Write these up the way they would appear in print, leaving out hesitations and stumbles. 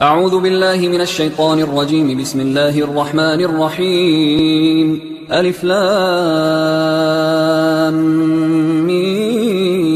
أعوذ بالله من الشيطان الرجيم. بسم الله الرحمن الرحيم. ألف لام ميم.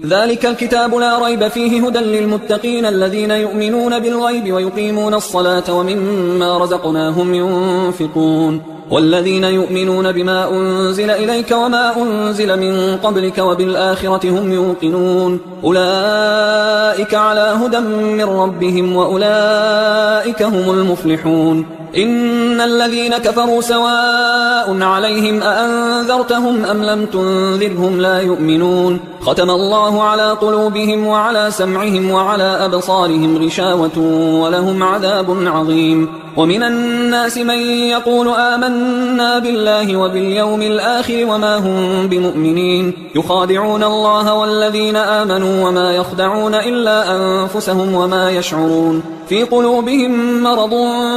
ذلك الكتاب لا ريب فيه هدى للمتقين الذين يؤمنون بالغيب ويقيمون الصلاة ومما رزقناهم ينفقون والذين يؤمنون بما أنزل إليك وما أنزل من قبلك وبالآخرة هم يوقنون أولئك على هدى من ربهم وأولئك هم المفلحون. إن الذين كفروا سواء عليهم أأنذرتهم أم لم تنذرهم لا يؤمنون ختم الله على قلوبهم وعلى سمعهم وعلى أبصارهم غشاوة ولهم عذاب عظيم. ومن الناس من يقول آمنا بالله وباليوم الآخر وما هم بمؤمنين يخادعون الله والذين آمنوا وما يخدعون إلا أنفسهم وما يشعرون في قلوبهم مرض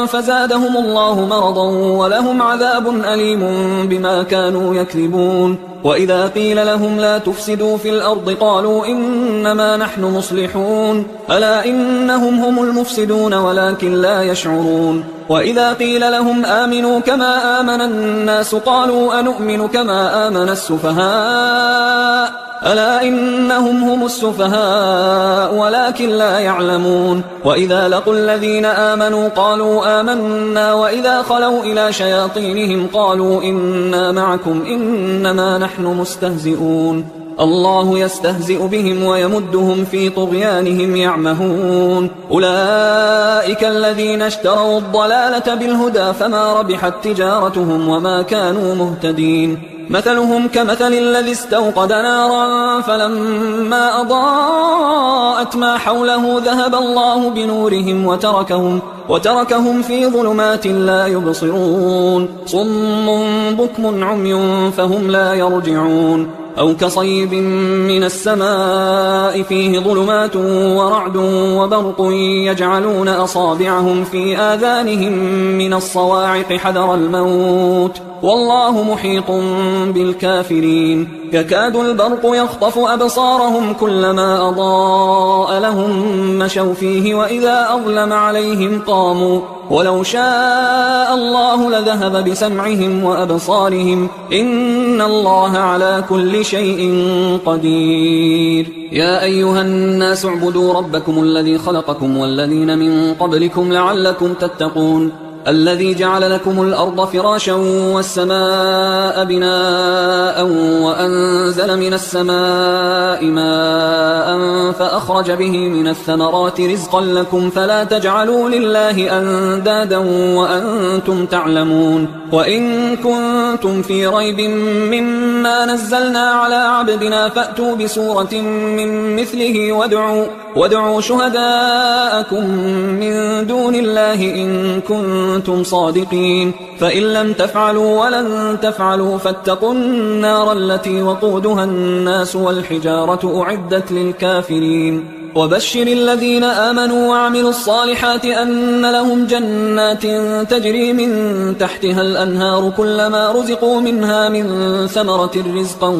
فزادهم الله مرضا ولهم عذاب أليم بما كانوا يكذبون. وإذا قيل لهم لا تفسدوا في الأرض قالوا إنما نحن مصلحون ألا إنهم هم المفسدون ولكن لا يشعرون. وإذا قيل لهم آمنوا كما آمن الناس قالوا أنؤمن كما آمن السفهاء ألا إنهم هم السفهاء ولكن لا يعلمون. وإذا لقوا الذين آمنوا قالوا آمنا وإذا خلوا إلى شياطينهم قالوا إنا معكم إنما نحن مستهزئون الله يستهزئ بهم ويمدهم في طغيانهم يعمهون. أولئك الذين اشتروا الضلالة بالهدى فما ربحت تجارتهم وما كانوا مهتدين. مثلهم كمثل الذي استوقد نارا فلما أضاءت ما حوله ذهب الله بنورهم وتركهم في ظلمات لا يبصرون صم بكم عمي فهم لا يرجعون. أو كصيب من السماء فيه ظلمات ورعد وبرق يجعلون أصابعهم في آذانهم من الصواعق حذر الموت والله محيط بالكافرين. يكاد البرق يخطف أبصارهم كلما أضاء لهم مشوا فيه وإذا أظلم عليهم قاموا ولو شاء الله لذهب بسمعهم وأبصارهم إن الله على كل شيء قدير. يا أيها الناس اعبدوا ربكم الذي خلقكم والذين من قبلكم لعلكم تتقون الذي جعل لكم الأرض فراشا والسماء بناء وأنزل من السماء ماء فأخرج به من الثمرات رزقا لكم فلا تجعلوا لله أندادا وأنتم تعلمون. وإن كنتم في ريب مما نزلنا على عبدنا فأتوا بسورة من مثله وادعوا شهداءكم من دون الله إن كنتم صادقين فإن لم تفعلوا ولن تفعلوا فاتقوا النار التي وقودها الناس والحجارة أعدت للكافرين. وبشر الذين آمنوا وعملوا الصالحات أن لهم جنات تجري من تحتها الأنهار كلما رزقوا منها من ثمرة رزقا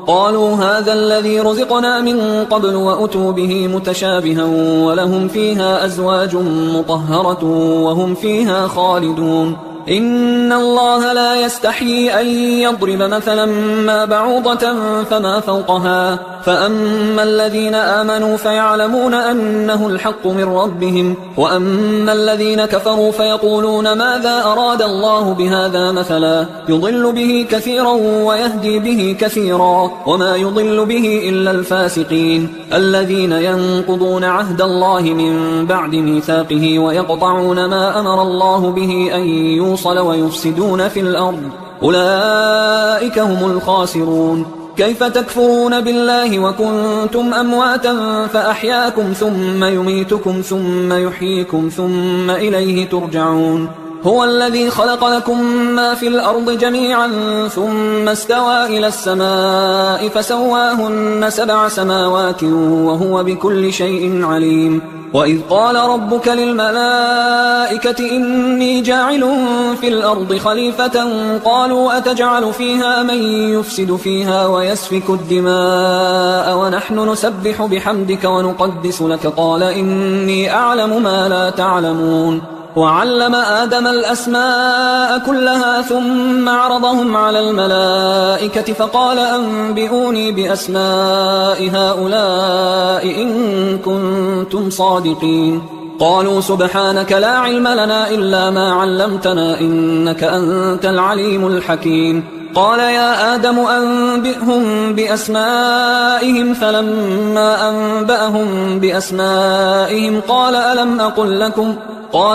قالوا هذا الذي رزقنا من قبل وأتوا به متشابها ولهم فيها أزواج مطهرة وهم فيها خالدون. إن الله لا يستحيي أن يضرب مثلا ما بعوضة فما فوقها فأما الذين آمنوا فيعلمون أنه الحق من ربهم وأما الذين كفروا فيقولون ماذا أراد الله بهذا مثلا يضل به كثيرا ويهدي به كثيرا وما يضل به إلا الفاسقين الذين ينقضون عهد الله من بعد ميثاقه ويقطعون ما أمر الله به أن يوصل ويفسدون في الأرض أولئك هم الخاسرون. كيف تكفرون بالله وكنتم أمواتا فأحياكم ثم يميتكم ثم يحييكم ثم إليه ترجعون. هو الذي خلق لكم ما في الأرض جميعا ثم استوى إلى السماء فسواهن 7 سماوات وهو بكل شيء عليم. وإذ قال ربك للملائكة إني جاعل في الأرض خليفة قالوا أتجعل فيها من يفسد فيها ويسفك الدماء ونحن نسبح بحمدك ونقدس لك قال إني أعلم ما لا تعلمون. وعلم آدم الأسماء كلها ثم عرضهم على الملائكة فقال أنبئوني بأسماء هؤلاء إن كنتم صادقين. قالوا سبحانك لا علم لنا إلا ما علمتنا إنك أنت العليم الحكيم. قال يا آدم أنبئهم بأسمائهم فلما أنبأهم بأسمائهم قال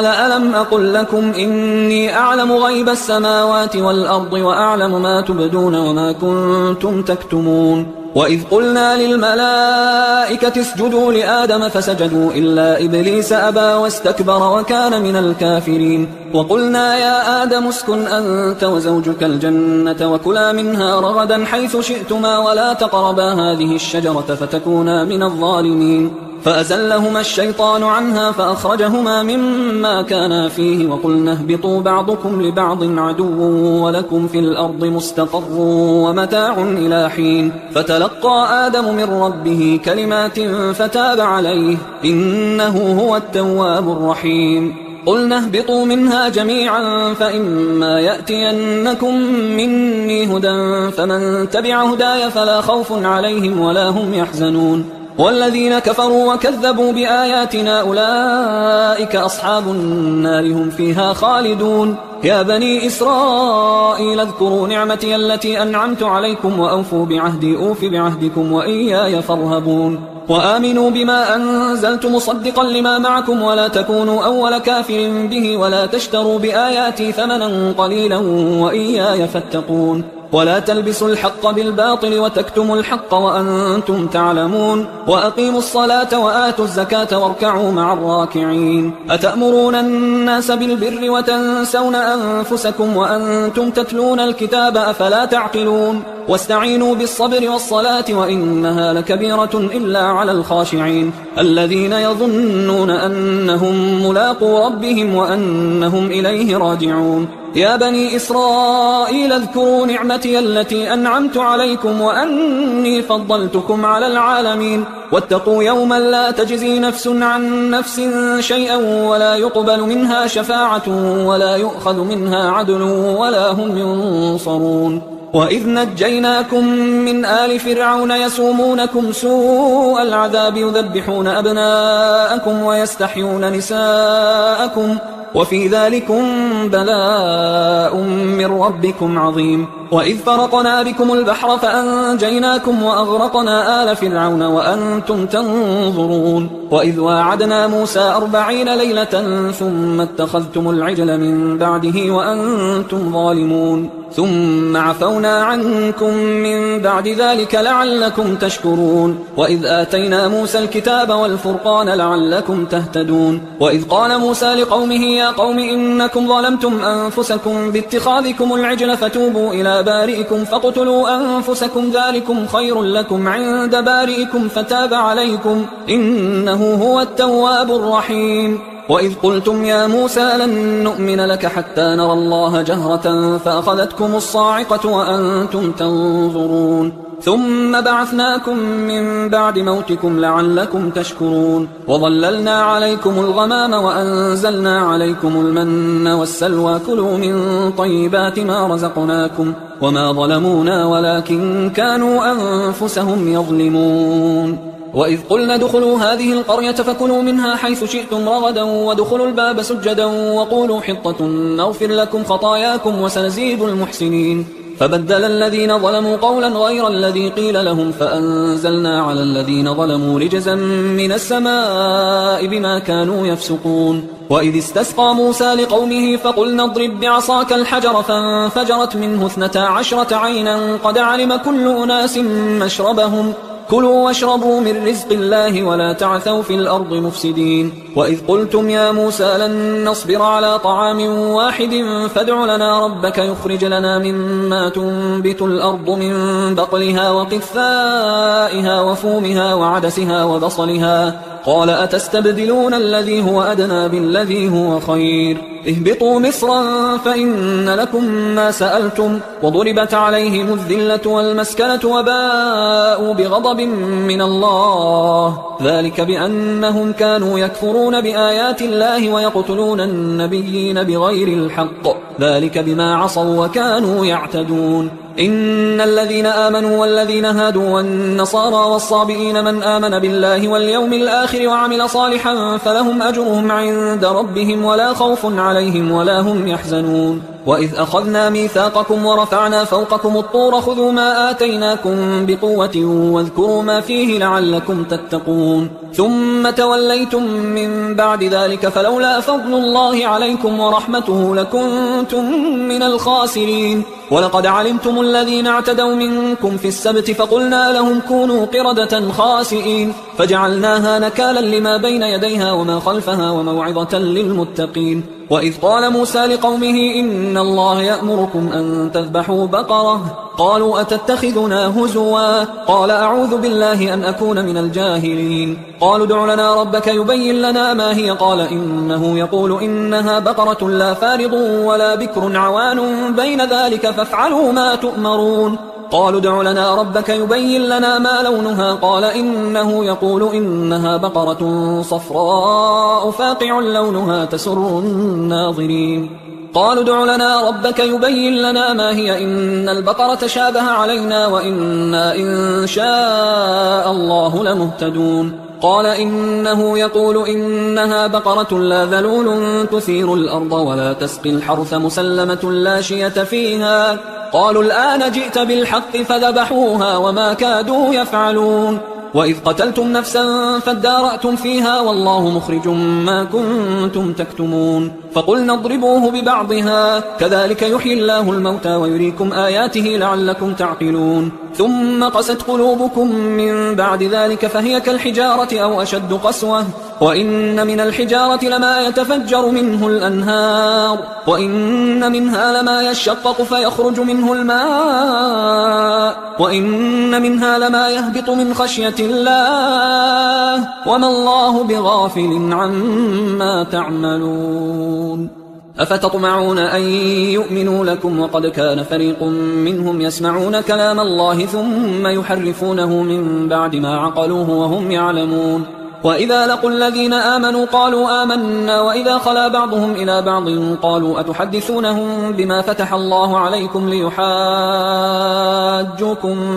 ألم أقل لكم إني أعلم غيب السماوات والأرض وأعلم ما تبدون وما كنتم تكتمون. وإذ قلنا للملائكة اسجدوا لآدم فسجدوا إلا إبليس أبى واستكبر وكان من الكافرين. وقلنا يا آدم اسكن أنت وزوجك الجنة وكلا منها رغدا حيث شئتما ولا تقربا هذه الشجرة فتكونا من الظالمين. فأزلهما الشيطان عنها فأخرجهما مما كانا فيه وقلنا اهبطوا بعضكم لبعض عدو ولكم في الأرض مستقر ومتاع إلى حين. فتلقى آدم من ربه كلمات فتاب عليه إنه هو التواب الرحيم. قلنا اهبطوا منها جميعا فإما يأتينكم مني هدى فمن تبع هداي فلا خوف عليهم ولا هم يحزنون. والذين كفروا وكذبوا بآياتنا أولئك أصحاب النار هم فيها خالدون. يا بني إسرائيل اذكروا نعمتي التي أنعمت عليكم وأوفوا بعهدي أوف بعهدكم وإياي فارهبون. وآمنوا بما أنزلت مصدقا لما معكم ولا تكونوا أول كافر به ولا تشتروا بآياتي ثمنا قليلا وإياي فاتقون. ولا تلبسوا الحق بالباطل وتكتموا الحق وأنتم تعلمون. وأقيموا الصلاة وآتوا الزكاة واركعوا مع الراكعين. أتأمرون الناس بالبر وتنسون أنفسكم وأنتم تتلون الكتاب أفلا تعقلون. واستعينوا بالصبر والصلاة وإنها لكبيرة إلا على الخاشعين الذين يظنون أنهم ملاقو ربهم وأنهم إليه راجعون. يا بني إسرائيل اذكروا نعمتي التي أنعمت عليكم وأني فضلتكم على العالمين. واتقوا يوما لا تجزي نفس عن نفس شيئا ولا يقبل منها شفاعة ولا يؤخذ منها عدل ولا هم ينصرون. وإذ نجيناكم من آل فرعون يسومونكم سوء العذاب يذبحون أبناءكم ويستحيون نساءكم وفي ذلكم بلاء من ربكم عظيم. وإذ فرقنا بكم البحر فأنجيناكم وأغرقنا آل فرعون وأنتم تنظرون. وإذ واعدنا موسى 40 ليلة ثم اتخذتم العجل من بعده وأنتم ظالمون ثم عفونا عنكم من بعد ذلك لعلكم تشكرون. وإذ آتينا موسى الكتاب والفرقان لعلكم تهتدون. وإذ قال موسى لقومه يا قوم إنكم ظلمتم أنفسكم باتخاذكم العجل فتوبوا إلى بارئكم فاقتلوا أنفسكم ذلكم خير لكم عند بارئكم فتاب عليكم إنه هو التواب الرحيم. وإذ قلتم يا موسى لن نؤمن لك حتى نرى الله جهرة فأخذتكم الصاعقة وأنتم تنظرون ثم بعثناكم من بعد موتكم لعلكم تشكرون. وظللنا عليكم الغمام وأنزلنا عليكم المن والسلوى كلوا من طيبات ما رزقناكم وما ظلمونا ولكن كانوا أنفسهم يظلمون. وإذ قلنا ادخلوا هذه القرية فكلوا منها حيث شئتم رغدا وادخلوا الباب سجدا وقولوا حطة نغفر لكم خطاياكم وسنزيد المحسنين. فبدل الذين ظلموا قولا غير الذي قيل لهم فأنزلنا على الذين ظلموا رجزا من السماء بما كانوا يفسقون. وإذ استسقى موسى لقومه فقلنا اضرب بعصاك الحجر فانفجرت منه 12 عينا قد علم كل أناس مشربهم كلوا واشربوا من رزق الله ولا تعثوا في الأرض مفسدين وإذ قلتم يا موسى لن نصبر على طعام واحد فادع لنا ربك يخرج لنا مما تنبت الأرض من بقلها وقثائها وفومها وعدسها وبصلها قال أتستبدلون الذي هو أدنى بالذي هو خير اهبطوا مصرا فإن لكم ما سألتم وضربت عليهم الذلة والمسكنة وباءوا بغضب من الله ذلك بأنهم كانوا يكفرون بآيات الله ويقتلون النبيين بغير الحق ذلك بما عصوا وكانوا يعتدون إن الذين آمنوا والذين هادوا والنصارى والصابئين من آمن بالله واليوم الآخر وعمل صالحا فلهم أجرهم عند ربهم ولا خوف عليهم ولا هم يحزنون وإذ أخذنا ميثاقكم ورفعنا فوقكم الطور خذوا ما آتيناكم بقوة واذكروا ما فيه لعلكم تتقون ثم توليتم من بعد ذلك فلولا فضل الله عليكم ورحمته لكنتم من الخاسرين ولقد علمتم الذين اعتدوا منكم في السبت فقلنا لهم كونوا قردة خاسئين فجعلناها نكالا لما بين يديها وما خلفها وموعظة للمتقين وإذ قال موسى لقومه إن الله يأمركم أن تذبحوا بقرة قالوا أتتخذنا هزوا قال أعوذ بالله أن أكون من الجاهلين قالوا ادع لنا ربك يبين لنا ما هي قال إنه يقول إنها بقرة لا فارض ولا بكر عوان بين ذلك فافعلوا ما تؤمرون قالوا ادع لنا ربك يبين لنا ما لونها قال إنه يقول إنها بقرة صفراء فاقع لونها تسر الناظرين قالوا ادع لنا ربك يبين لنا ما هي إن البقرة شابه علينا وإنا إن شاء الله لمهتدون قال إنه يقول إنها بقرة لا ذلول تثير الأرض ولا تسقي الحرث مسلمة لا شية فيها قالوا الآن جئت بالحق فذبحوها وما كادوا يفعلون وإذ قتلتم نفسا فادارأتم فيها والله مخرج ما كنتم تكتمون فقلنا اضربوه ببعضها كذلك يحيي الله الموتى ويريكم آياته لعلكم تعقلون ثم قست قلوبكم من بعد ذلك فهي كالحجارة أو أشد قسوة وإن من الحجارة لما يتفجر منه الأنهار وإن منها لما يشقق فيخرج منه الماء وإن منها لما يهبط من خشية الله وما الله بغافل عما تعملون أفتطمعون أن يؤمنوا لكم وقد كان فريق منهم يسمعون كلام الله ثم يحرفونه من بعد ما عقلوه وهم يعلمون وإذا لقوا الذين آمنوا قالوا آمنا وإذا خلا بعضهم إلى بعض قالوا أتحدثونهم بما فتح الله عليكم ليحاجوكم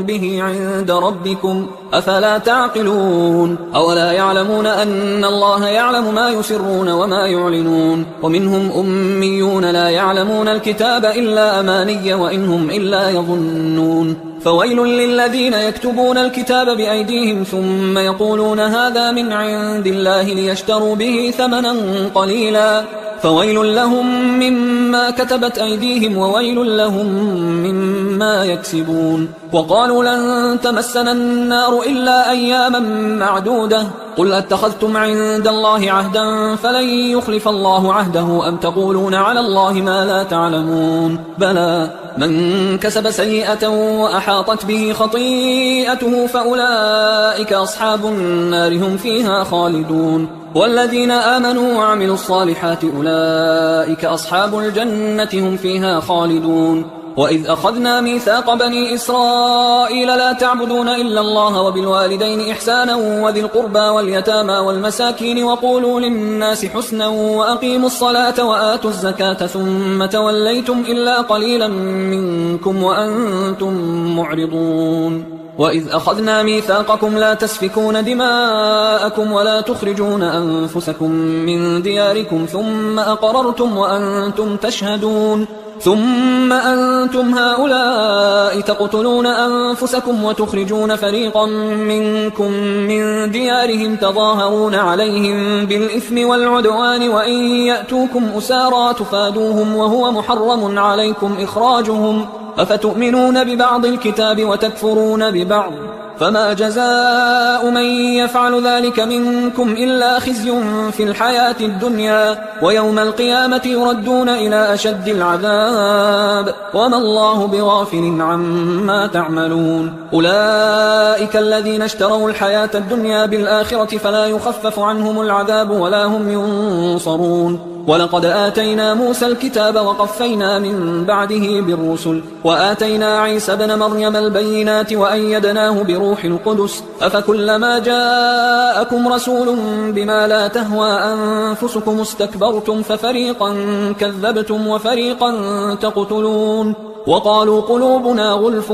به عند ربكم أفلا تعقلون أولا يعلمون أن الله يعلم ما يسرون وما يعلنون ومنهم أميون لا يعلمون الكتاب إلا أماني وإنهم إلا يظنون فويل للذين يكتبون الكتاب بأيديهم ثم يقولون هذا من عند الله ليشتروا به ثمنا قليلا فويل لهم مما كتبت أيديهم وويل لهم مما يكسبون وقالوا لن تمسنا النار إلا أياما معدودة قل أتخذتم عند الله عهدا فلن يخلف الله عهده أم تقولون على الله ما لا تعلمون بلى من كسب سيئة وأحاطت به خطيئته فأولئك أصحاب النار هم فيها خالدون والذين آمنوا وعملوا الصالحات أولئك أصحاب الجنة هم فيها خالدون وإذ أخذنا ميثاق بني إسرائيل لا تعبدون إلا الله وبالوالدين إحسانا وذي القربى واليتامى والمساكين وقولوا للناس حسنا وأقيموا الصلاة وآتوا الزكاة ثم توليتم إلا قليلا منكم وأنتم معرضون وإذ أخذنا ميثاقكم لا تسفكون دماءكم ولا تخرجون أنفسكم من دياركم ثم أقررتم وأنتم تشهدون ثم أنتم هؤلاء تقتلون أنفسكم وتخرجون فريقا منكم من ديارهم تظاهرون عليهم بالإثم والعدوان وإن يأتوكم أسارى تفادوهم وهو محرم عليكم إخراجهم أفتؤمنون ببعض الكتاب وتكفرون ببعض فما جزاء من يفعل ذلك منكم إلا خزي في الحياة الدنيا ويوم القيامة يردون إلى أشد العذاب وما الله بغافل عما تعملون. أولئك الذين اشتروا الحياة الدنيا بالآخرة فلا يخفف عنهم العذاب ولا هم ينصرون. ولقد آتينا موسى الكتاب وقفينا من بعده بالرسل وآتينا عيسى ابن مريم البينات وأيدناه بروح القدس أفكلما جاءكم رسول بما لا تهوى أنفسكم استكبرتم ففريقا كذبتم وفريقا تقتلون. وقالوا قلوبنا غلف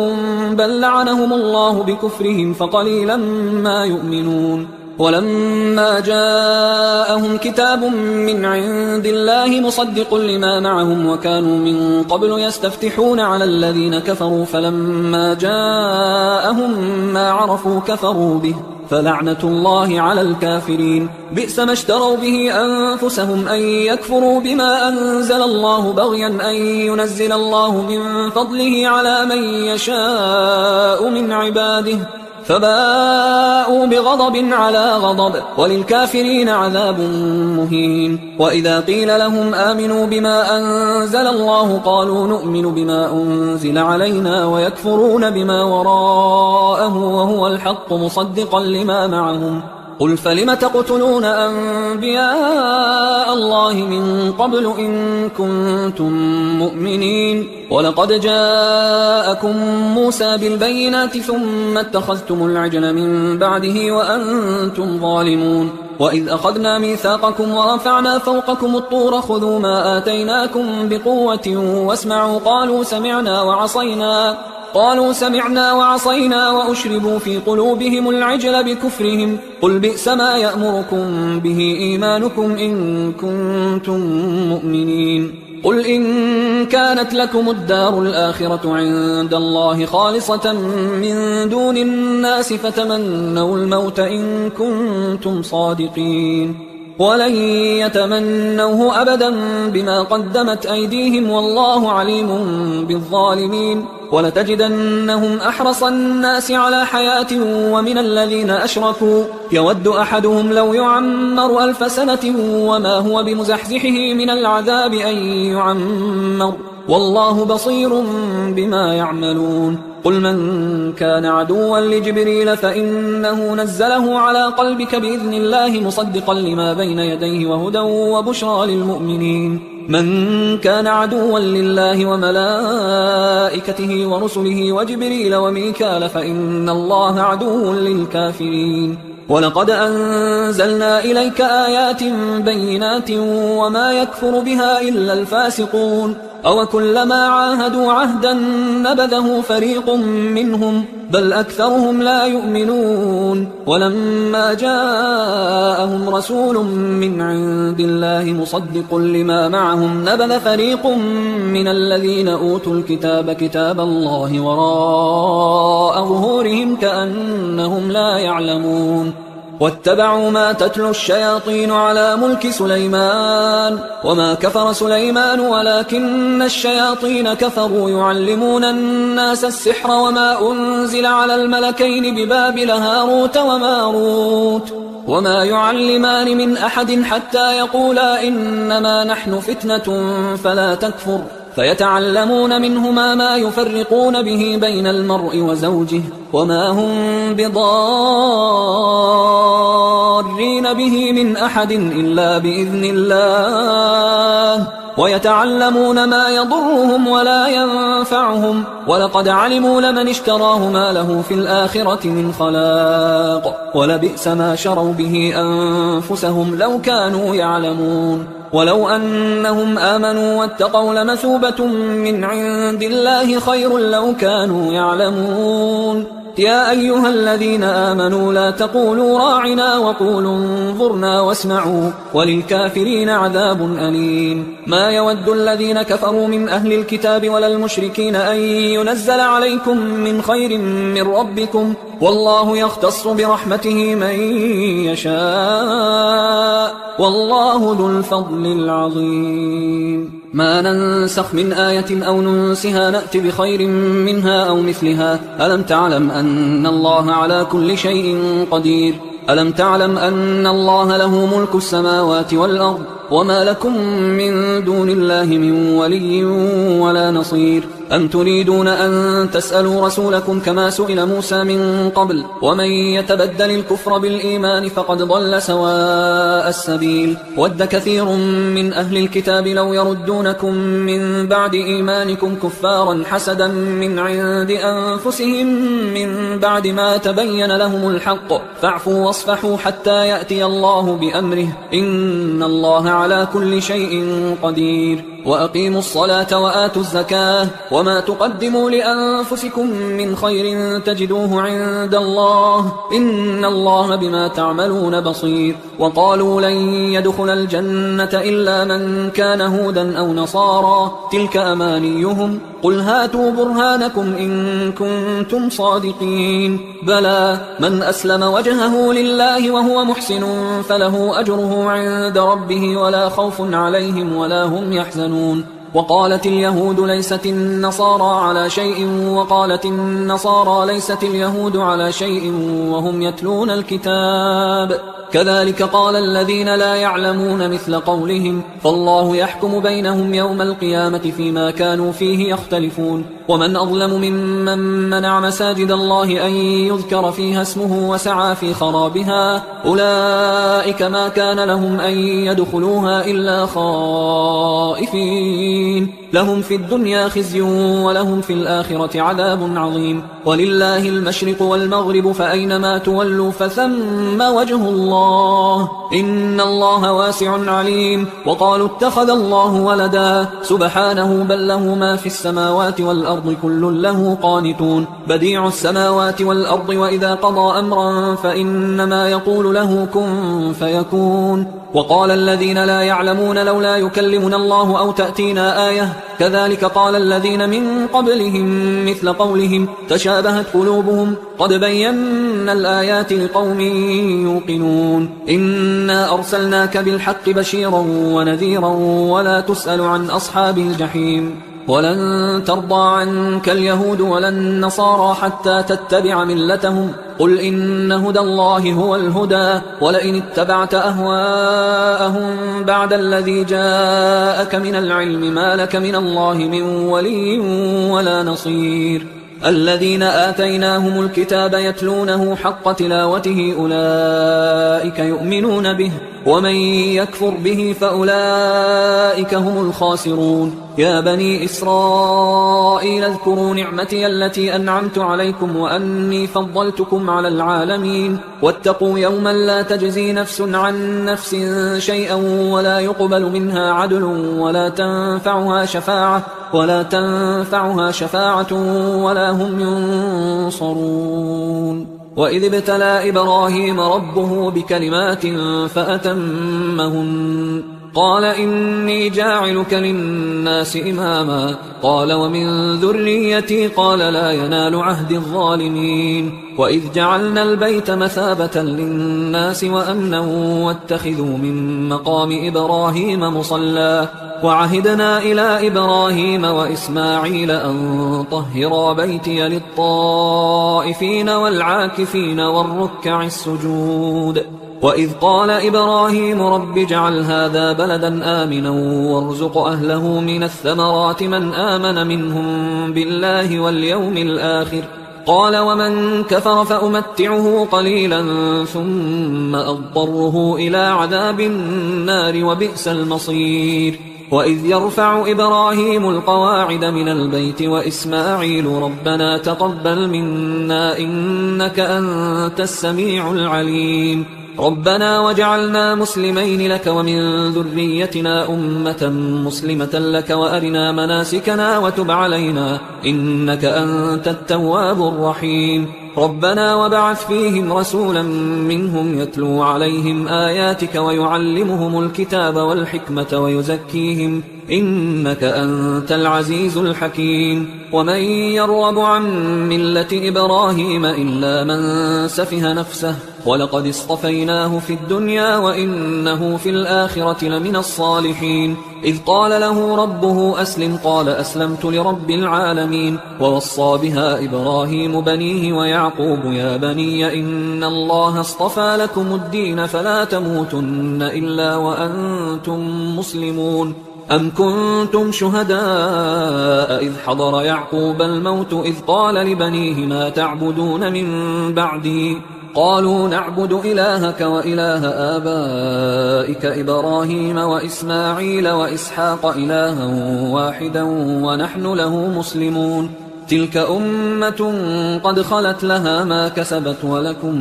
بل لعنهم الله بكفرهم فقليلا ما يؤمنون. ولما جاءهم كتاب من عند الله مصدق لما معهم وكانوا من قبل يستفتحون على الذين كفروا فلما جاءهم ما عرفوا كفروا به فلعنة الله على الكافرين. بئس ما اشتروا به أنفسهم أن يكفروا بما أنزل الله بغيا أن ينزل الله من فضله على من يشاء من عباده فباءوا بغضب على غضب وللكافرين عذاب مهين. وإذا قيل لهم آمنوا بما أنزل الله قالوا نؤمن بما أنزل علينا ويكفرون بما وراءه وهو الحق مصدقا لما معهم. قل فلم تقتلون أنبياء الله من قبل إن كنتم مؤمنين. ولقد جاءكم موسى بالبينات ثم اتخذتم العجل من بعده وأنتم ظالمون. وإذ أخذنا ميثاقكم ورفعنا فوقكم الطور خذوا ما آتيناكم بقوة واسمعوا قالوا سمعنا وعصينا وأشربوا في قلوبهم العجل بكفرهم. قل بئس ما يأمركم به إيمانكم إن كنتم مؤمنين. قل إن كانت لكم الدار الآخرة عند الله خالصة من دون الناس فتمنوا الموت إن كنتم صادقين ولن يتمنوه أبدا بما قدمت أيديهم والله عليم بالظالمين. ولتجدنهم أحرص الناس على حياة ومن الذين أشركوا يود أحدهم لو يعمر 1000 سنة وما هو بمزحزحه من العذاب أن يعمر والله بصير بما يعملون. قل من كان عدوا لجبريل فإنه نزله على قلبك بإذن الله مصدقا لما بين يديه وهدى وبشرى للمؤمنين. من كان عدوا لله وملائكته ورسله وجبريل وميكال فإن الله عدو للكافرين. ولقد أنزلنا إليك آيات بينات وما يكفر بها إلا الفاسقون. أوكلما عاهدوا عهدا نبذه فريق منهم بل أكثرهم لا يؤمنون. ولما جاءهم رسول من عند الله مصدق لما معهم نبذ فريق من الذين أوتوا الكتاب كتاب الله وراء ظهورهم كأنهم لا يعلمون. واتبعوا ما تتلو الشياطين على ملك سليمان وما كفر سليمان ولكن الشياطين كفروا يعلمون الناس السحر وما أنزل على الملكين ببابل هاروت وماروت وما يعلمان من أحد حتى يقولا إنما نحن فتنة فلا تكفر فيتعلمون منهما ما يفرقون به بين المرء وزوجه وما هم بضارين به من أحد إلا بإذن الله ويتعلمون ما يضرهم ولا ينفعهم ولقد علموا لمن اشتراه ما له في الآخرة من خلاق ولبئس ما شروا به أنفسهم لو كانوا يعلمون. ولو أنهم آمنوا واتقوا لمثوبة من عند الله خير لو كانوا يعلمون. يا أيها الذين آمنوا لا تقولوا راعنا وقولوا انظرنا واسمعوا وللكافرين عذاب أليم. ما يود الذين كفروا من أهل الكتاب ولا المشركين أن ينزل عليكم من خير من ربكم والله يختص برحمته من يشاء والله ذو الفضل العظيم. ما ننسخ من آية أو ننسها نأت بخير منها أو مثلها ألم تعلم أن الله على كل شيء قدير ألم تعلم أن الله له ملك السماوات والأرض وما لكم من دون الله من ولي ولا نصير أم تريدون أن تسألوا رسولكم كما سئل موسى من قبل ومن يتبدل الكفر بالإيمان فقد ضل سواء السبيل ود كثير من أهل الكتاب لو يردونكم من بعد إيمانكم كفارا حسدا من عند أنفسهم من بعد ما تبين لهم الحق فاعفوا واصفحوا حتى يأتي الله بأمره إن الله على كل شيء قدير وأقيموا الصلاة وآتوا الزكاة وما تقدموا لأنفسكم من خير تجدوه عند الله إن الله بما تعملون بصير وقالوا لن يدخل الجنة إلا من كان هودا أو نصارى تلك أمانيهم قل هاتوا برهانكم إن كنتم صادقين بلى من أسلم وجهه لله وهو محسن فله أجره عند ربه ولا خوف عليهم ولا هم يحزنون وقالت اليهود ليست النصارى على شيء وقالت النصارى ليست اليهود على شيء وهم يتلون الكتاب كذلك قال الذين لا يعلمون مثل قولهم فالله يحكم بينهم يوم القيامة فيما كانوا فيه يختلفون ومن أظلم ممن منع مساجد الله أن يذكر فيها اسمه وسعى في خرابها أولئك ما كان لهم أن يدخلوها إلا خائفين لهم في الدنيا خزي ولهم في الآخرة عذاب عظيم ولله المشرق والمغرب فأينما تولوا فثم وجه الله إن الله واسع عليم وقالوا اتخذ الله ولدا سبحانه بل له ما في السماوات والأرض كل له قانتون بديع السماوات والأرض وإذا قضى أمرا فإنما يقول له كن فيكون وقال الذين لا يعلمون لولا يكلمنا الله أو تأتينا آية كذلك قال الذين من قبلهم مثل قولهم تشابهت قلوبهم قد بينا الآيات لقوم يوقنون إنا أرسلناك بالحق بشيرا ونذيرا ولا تسأل عن أصحاب الجحيم ولن ترضى عنك اليهود ولا النصارى حتى تتبع ملتهم قل إن هدى الله هو الهدى ولئن اتبعت أهواءهم بعد الذي جاءك من العلم ما لك من الله من ولي ولا نصير الذين آتيناهم الكتاب يتلونه حق تلاوته أولئك يؤمنون به ومن يكفر به فأولئك هم الخاسرون يا بني إسرائيل اذكروا نعمتي التي أنعمت عليكم وأني فضلتكم على العالمين واتقوا يوما لا تجزي نفس عن نفس شيئا ولا يقبل منها عدل ولا تنفعها شفاعة ولا هم ينصرون وإذ ابتلى إبراهيم ربه بكلمات فأتمهن قال إني جاعلك للناس إماما قال ومن ذريتي قال لا ينال عهد الظالمين وإذ جعلنا البيت مثابة للناس وأمنا واتخذوا من مقام إبراهيم مصلى وعهدنا إلى إبراهيم وإسماعيل أن طهرا بيتي للطائفين والعاكفين والركع السجود وإذ قال إبراهيم رب اجعل هذا بلدا آمنا وارزق أهله من الثمرات من آمن منهم بالله واليوم الآخر قال ومن كفر فأمتعه قليلا ثم أضطره إلى عذاب النار وبئس المصير وإذ يرفع إبراهيم القواعد من البيت وإسماعيل ربنا تقبل منا إنك أنت السميع العليم ربنا وجعلنا مسلمين لك ومن ذريتنا أمة مسلمة لك وأرنا مناسكنا وتب علينا إنك أنت التواب الرحيم ربنا وبعث فيهم رسولا منهم يتلو عليهم آياتك ويعلمهم الكتاب والحكمة إنك أنت العزيز الحكيم ومن يرغب عن ملة إبراهيم إلا من سفه نفسه ولقد اصطفيناه في الدنيا وإنه في الآخرة لمن الصالحين إذ قال له ربه أسلم قال أسلمت لرب العالمين ووصى بها إبراهيم بنيه ويعقوب يا بني إن الله اصطفى لكم الدين فلا تموتن إلا وأنتم مسلمون أم كنتم شهداء إذ حضر يعقوب الموت إذ قال لبنيه ما تعبدون من بعدي قالوا نعبد إلهك وإله آبائك إبراهيم وإسماعيل وإسحاق إلها واحدا ونحن له مسلمون تلك أمة قد خلت لها ما كسبت ولكم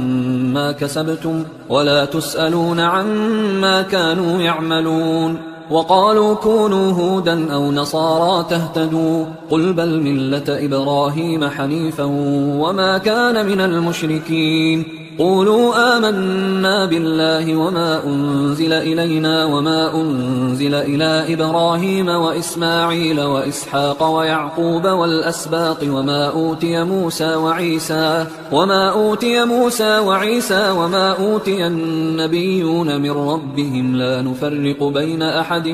ما كسبتم ولا تسألون عما كانوا يعملون وقالوا كونوا هودا أو نصارى تهتدوا قل بل ملة إبراهيم حنيفا وما كان من المشركين قولوا آمنا بالله وما أنزل إلينا وما أنزل إلى إبراهيم وإسماعيل وإسحاق ويعقوب والأسباط وما أوتي موسى وعيسى وما أوتي النبيون من ربهم لا نفرق بين أحد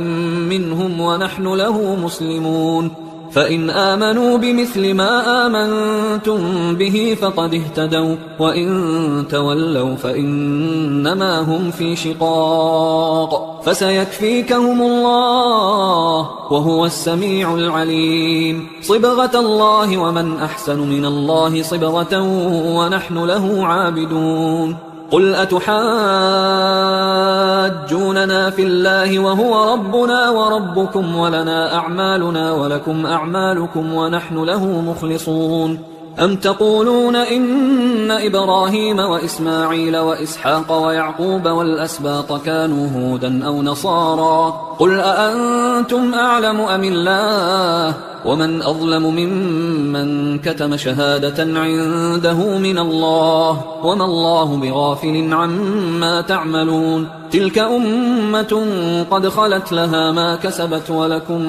منهم ونحن له مسلمون فإن آمنوا بمثل ما آمنتم به فقد اهتدوا وإن تولوا فإنما هم في شقاق فسيكفيكهم الله وهو السميع العليم صبغة الله ومن أحسن من الله صبغة ونحن له عابدون قل أتحاجوننا في الله وهو ربنا وربكم ولنا أعمالنا ولكم أعمالكم ونحن له مخلصون أم تقولون إن إبراهيم وإسماعيل وإسحاق ويعقوب والأسباط كانوا هودا أو نصارى قل أأنتم أعلم أم الله ومن أظلم ممن كتم شهادة عنده من الله وما الله بغافل عما تعملون تلك أمة قد خلت لها ما كسبت ولكم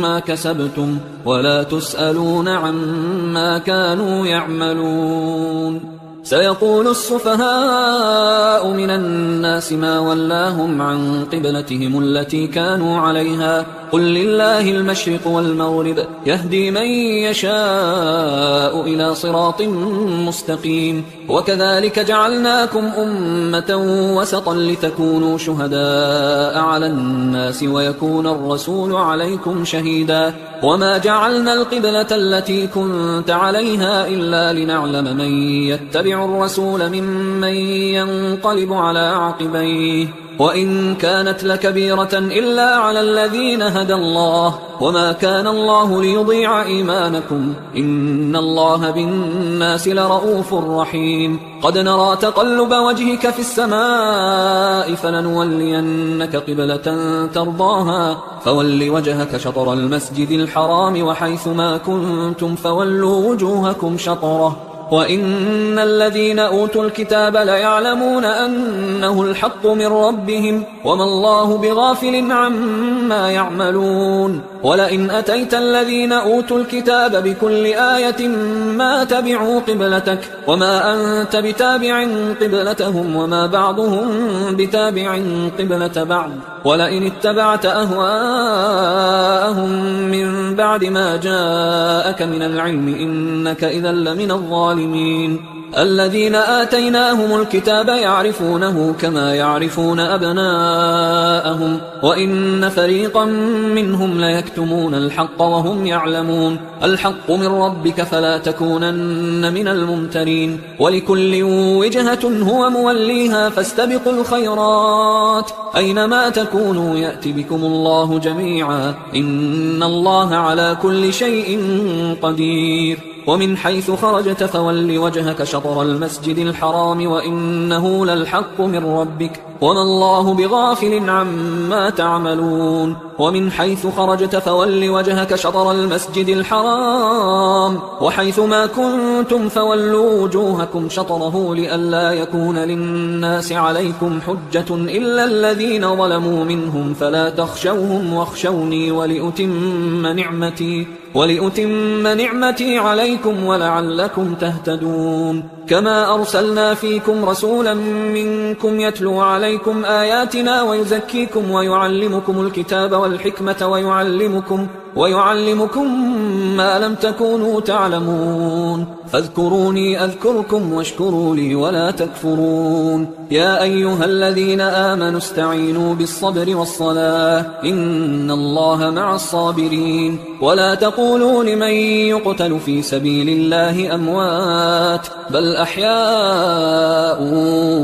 ما كسبتم ولا تسألون عما كانوا يعملون سيقول السفهاء من الناس ما ولاهم عن قبلتهم التي كانوا عليها قل لله المشرق والمغرب يهدي من يشاء إلى صراط مستقيم وكذلك جعلناكم أمة وسطا لتكونوا شهداء على الناس ويكون الرسول عليكم شهيدا وما جعلنا القبلة التي كنت عليها إلا لنعلم من يتبع الرسول ممن ينقلب على عقبيه وإن كانت لكبيرة إلا على الذين هدى الله وما كان الله ليضيع إيمانكم إن الله بالناس لرؤوف رحيم قد نرى تقلب وجهك في السماء فلنولينك قبلة ترضاها فول وجهك شطر المسجد الحرام وحيث ما كنتم فولوا وجوهكم شطره وإن الذين أوتوا الكتاب ليعلمون أنه الحق من ربهم وما الله بغافل عما يعملون ولئن أتيت الذين أوتوا الكتاب بكل آية ما تبعوا قبلتك وما أنت بتابع قبلتهم وما بعضهم بتابع قبلة بعض ولئن اتبعت أهواءهم من بعد ما جاءك من العلم إنك إذا لمن الظالمين الذين آتيناهم الكتاب يعرفونه كما يعرفون أبناءهم وإن فريقا منهم ليكتمون الحق وهم يعلمون الحق من ربك فلا تكونن من الممترين ولكل وجهة هو موليها فاستبقوا الخيرات أينما تكونوا يأتي بكم الله جميعا إن الله على كل شيء قدير ومن حيث خرجت فول وجهك شطر المسجد الحرام وإنه للحق من ربك وما الله بغافل عما تعملون ومن حيث خرجت فول وجهك شطر المسجد الحرام وحيث ما كنتم فولوا وجوهكم شطره لئلا يكون للناس عليكم حجة إلا الذين ظلموا منهم فلا تخشوهم واخشوني ولأتم نعمتي عليكم ولعلكم تهتدون كما أرسلنا فيكم رسولا منكم يتلو عليكم آياتنا ويزكيكم ويعلمكم الكتاب والحكمة ويعلمكم ما لم تكونوا تعلمون فاذكروني أذكركم واشكروا لي ولا تكفرون يا أيها الذين آمنوا استعينوا بالصبر والصلاة إن الله مع الصابرين ولا تقولوا لمن يقتل في سبيل الله أموات بل أحياء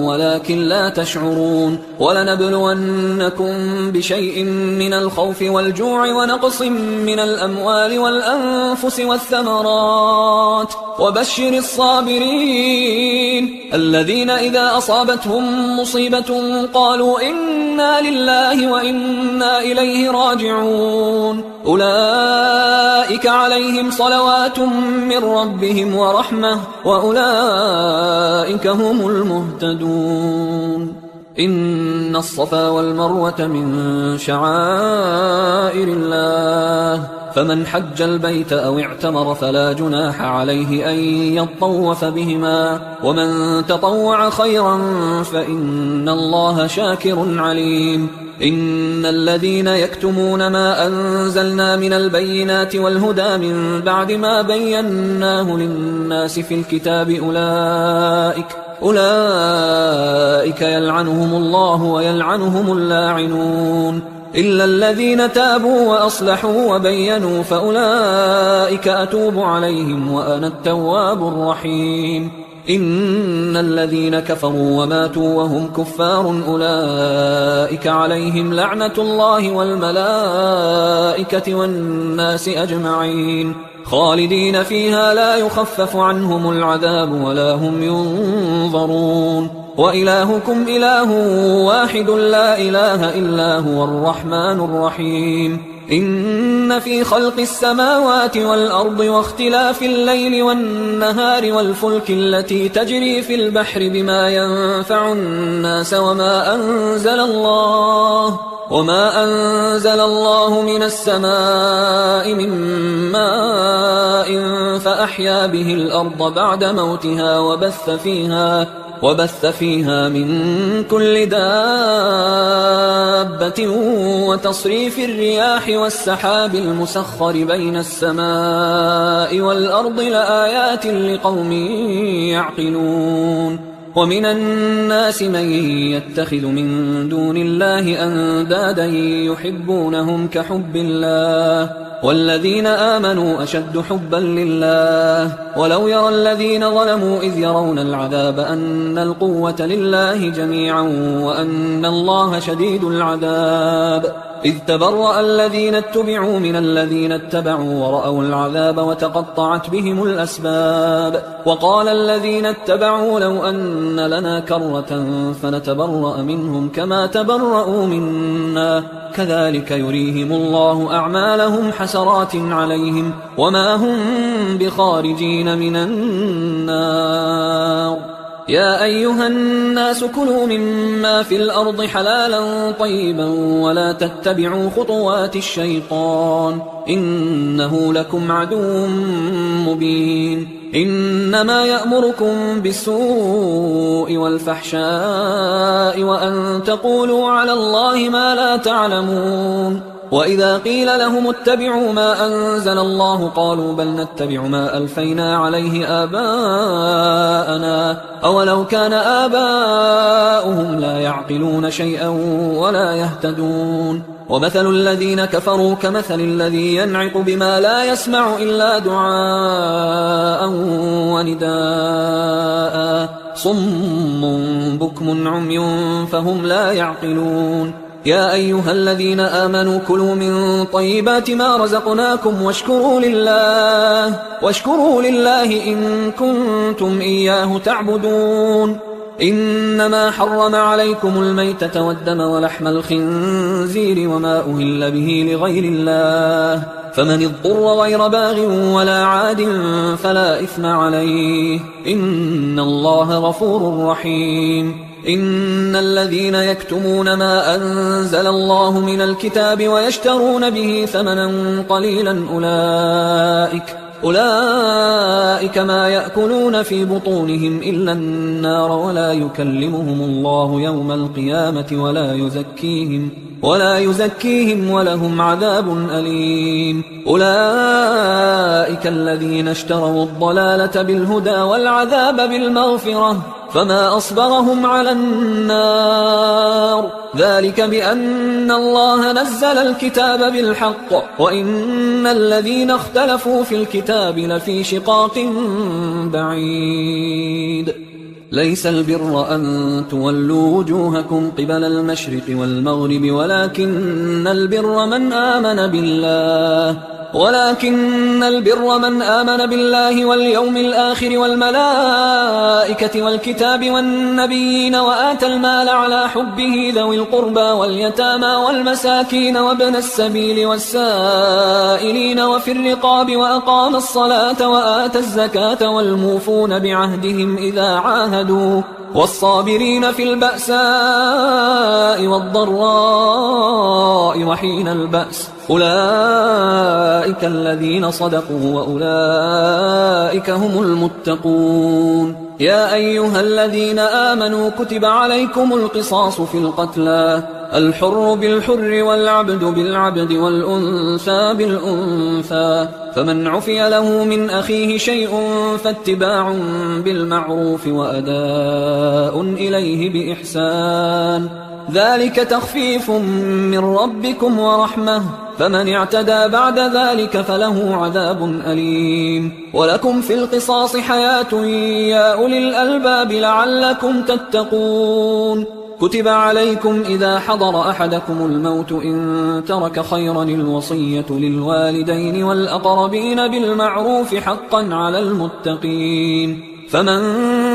ولكن لا تشعرون ولنبلونكم بشيء من الخوف والجوع ونقص من الأموال والأنفس والثمرات وبشر الصابرين الذين إذا أصابتهم مصيبة قالوا إنا لله وإنا إليه راجعون أولئك عليهم صلوات من ربهم ورحمة وأولئك هم المهتدون إن الصفا والمروة من شعائر الله فمن حج البيت أو اعتمر فلا جناح عليه أن يطوف بهما ومن تطوع خيرا فإن الله شاكر عليم إن الذين يكتمون ما أنزلنا من البينات والهدى من بعد ما بيناه للناس في الكتاب أولئك يلعنهم الله ويلعنهم اللاعنون إلا الذين تابوا وأصلحوا وبينوا فأولئك أتوب عليهم وأنا التواب الرحيم إن الذين كفروا وماتوا وهم كفار أولئك عليهم لعنة الله والملائكة والناس أجمعين خالدين فيها لا يخفف عنهم العذاب ولا هم ينظرون وإلهكم إله واحد لا إله إلا هو الرحمن الرحيم إن في خلق السماوات والأرض واختلاف الليل والنهار والفلك التي تجري في البحر بما ينفع الناس وما أنزل الله من السماء من ماء فأحيا به الأرض بعد موتها وبث فيها من كل دابة وتصريف الرياح والسحاب المسخر بين السماء والأرض لآيات لقوم يعقلون ومن الناس من يتخذ من دون الله أندادا يحبونهم كحب الله والذين آمنوا أشد حبا لله ولو يرى الذين ظلموا إذ يرون العذاب أن القوة لله جميعا وأن الله شديد العذاب إذ تبرأ الذين اتبعوا من الذين اتبعوا ورأوا العذاب وتقطعت بهم الأسباب وقال الذين اتبعوا لو أن لنا كرة فنتبرأ منهم كما تبرأوا منا كذلك يريهم الله أعمالهم حسرات عليهم وما هم بخارجين من النار يا أيها الناس كلوا مما في الأرض حلالا طيبا ولا تتبعوا خطوات الشيطان إنه لكم عدو مبين إنما يأمركم بالسوء والفحشاء وأن تقولوا على الله ما لا تعلمون وإذا قيل لهم اتبعوا ما أنزل الله قالوا بل نتبع ما ألفينا عليه آباءنا أولو كان آباؤهم لا يعقلون شيئا ولا يهتدون ومثل الذين كفروا كمثل الذي ينعق بما لا يسمع إلا دعاء ونداء صم بكم عمي فهم لا يعقلون يا أيها الذين آمنوا كلوا من طيبات ما رزقناكم واشكروا لله إن كنتم إياه تعبدون إنما حرم عليكم الميتة والدم ولحم الخنزير وما أهل به لغير الله، فمن اضطر غير باغ ولا عاد فلا إثم عليه، إن الله غفور رحيم. إن الذين يكتمون ما أنزل الله من الكتاب ويشترون به ثمنا قليلا أولئك ما يأكلون في بطونهم إلا النار ولا يكلمهم الله يوم القيامة ولا يزكيهم ولهم عذاب أليم. أولئك الذين اشتروا الضلالة بالهدى والعذاب بالمغفرة فما أصبرهم على النار، ذلك بأن الله نزل الكتاب بالحق وإن الذين اختلفوا في الكتاب لفي شقاق بعيد. ليس البر أن تولوا وجوهكم قبل المشرق والمغرب ولكن البر من آمن بالله واليوم الآخر والملائكة والكتاب والنبيين وآتى المال على حبه ذوي القربى واليتامى والمساكين وابن السبيل والسائلين وفي الرقاب وأقام الصلاة وآتى الزكاة والموفون بعهدهم إذا عاهدوا والصابرين في البأساء والضراء وحين البأس، أولئك الذين صدقوا وأولئك هم المتقون. يا أيها الذين آمنوا كتب عليكم القصاص في القتلى، الحر بالحر والعبد بالعبد والأنثى بالأنثى، فمن عفي له من أخيه شيء فاتباع بالمعروف وأداء إليه بإحسان، ذلك تخفيف من ربكم ورحمة، فمن اعتدى بعد ذلك فله عذاب أليم. ولكم في القصاص حياة يا أولي الألباب لعلكم تتقون. كتب عليكم إذا حضر أحدكم الموت إن ترك خيرا الوصية للوالدين والأقربين بالمعروف حقا على المتقين، فمن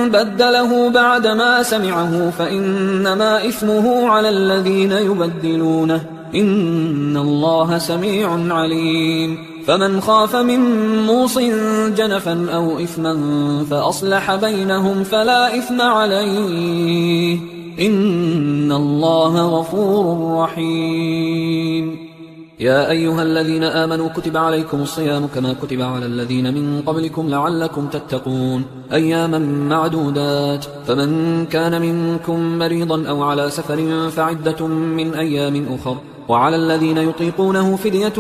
بدله بعدما سمعه فإنما إثمه على الذين يبدلونه، إن الله سميع عليم. فمن خاف من موص جنفا أو إثما فأصلح بينهم فلا إثم عليه، إن الله غفور رحيم. يا أيها الذين آمنوا كتب عليكم الصيام كما كتب على الذين من قبلكم لعلكم تتقون، أياما معدودات، فمن كان منكم مريضا أو على سفر فعدة من أيام أخر، وعلى الذين يطيقونه فدية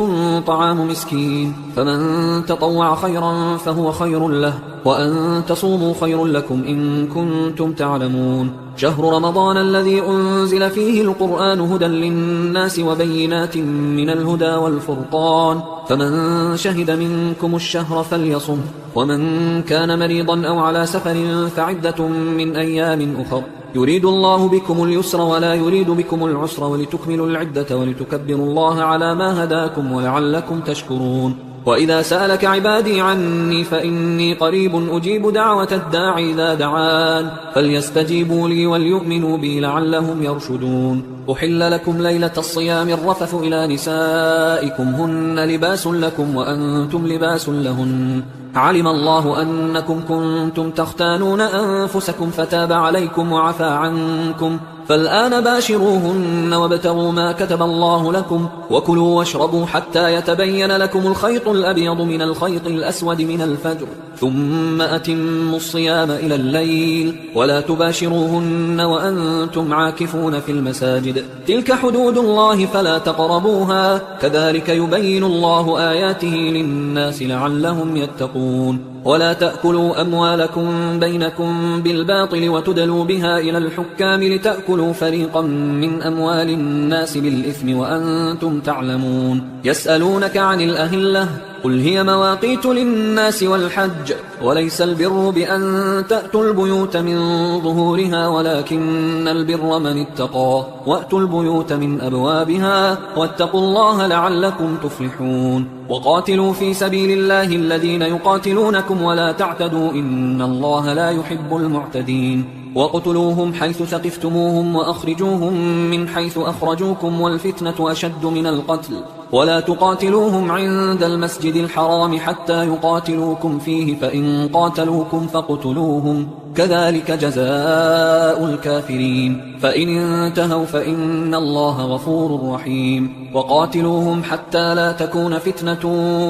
طعام مسكين، فمن تطوع خيرا فهو خير له، وأن تصوموا خير لكم إن كنتم تعلمون. شهر رمضان الذي أنزل فيه القرآن هدى للناس وبينات من الهدى والفرقان، فمن شهد منكم الشهر فليصم، ومن كان مريضا أو على سفر فعدة من أيام أخر، يريد الله بكم اليسر ولا يريد بكم العسر ولتكملوا العدة ولتكبروا الله على ما هداكم ولعلكم تشكرون. وإذا سألك عبادي عني فإني قريب أجيب دعوة الداع إذا دعان، فليستجيبوا لي وليؤمنوا بي لعلهم يرشدون. أحل لكم ليلة الصيام الرفث إلى نسائكم هن لباس لكم وأنتم لباس لهن، علم الله أنكم كنتم تختانون أنفسكم فتاب عليكم وعفى عنكم، فالآن باشروهن وابتغوا ما كتب الله لكم، وكلوا واشربوا حتى يتبين لكم الخيط الأبيض من الخيط الأسود من الفجر، ثم أتموا الصيام إلى الليل، ولا تباشروهن وأنتم عاكفون في المساجد، تلك حدود الله فلا تقربوها، كذلك يبين الله آياته للناس لعلهم يتقون. ولا تأكلوا أموالكم بينكم بالباطل وتدلوا بها إلى الحكام لتأكلوا فريقا من أموال الناس بالإثم وأنتم تعلمون. يسألونك عن الأهلة قل هي مواقيت للناس والحج، وليس البر بأن تأتوا البيوت من ظهورها ولكن البر من اتقى، وأتوا البيوت من أبوابها واتقوا الله لعلكم تفلحون. وقاتلوا في سبيل الله الذين يقاتلونكم ولا تعتدوا إن الله لا يحب المعتدين. وَاقْتُلُوهُمْ حَيْثُ ثَقِفْتُمُوهُمْ وَأَخْرِجُوهُمْ مِنْ حَيْثُ أَخْرَجُوكُمْ وَالْفِتْنَةُ أَشَدُّ مِنَ الْقَتْلِ وَلَا تُقَاتِلُوهُمْ عِندَ الْمَسْجِدِ الْحَرَامِ حَتَّى يُقَاتِلُوكُمْ فِيهِ فَإِنْ قَاتَلُوكُمْ فَاقْتُلُوهُمْ كَذَلِكَ جَزَاءُ الْكَافِرِينَ فَإِنِ انْتَهَوْا فَإِنَّ اللَّهَ غَفُورٌ رَحِيمٌ وَقَاتِلُوهُمْ حَتَّى لَا تَكُونَ فِتْنَةٌ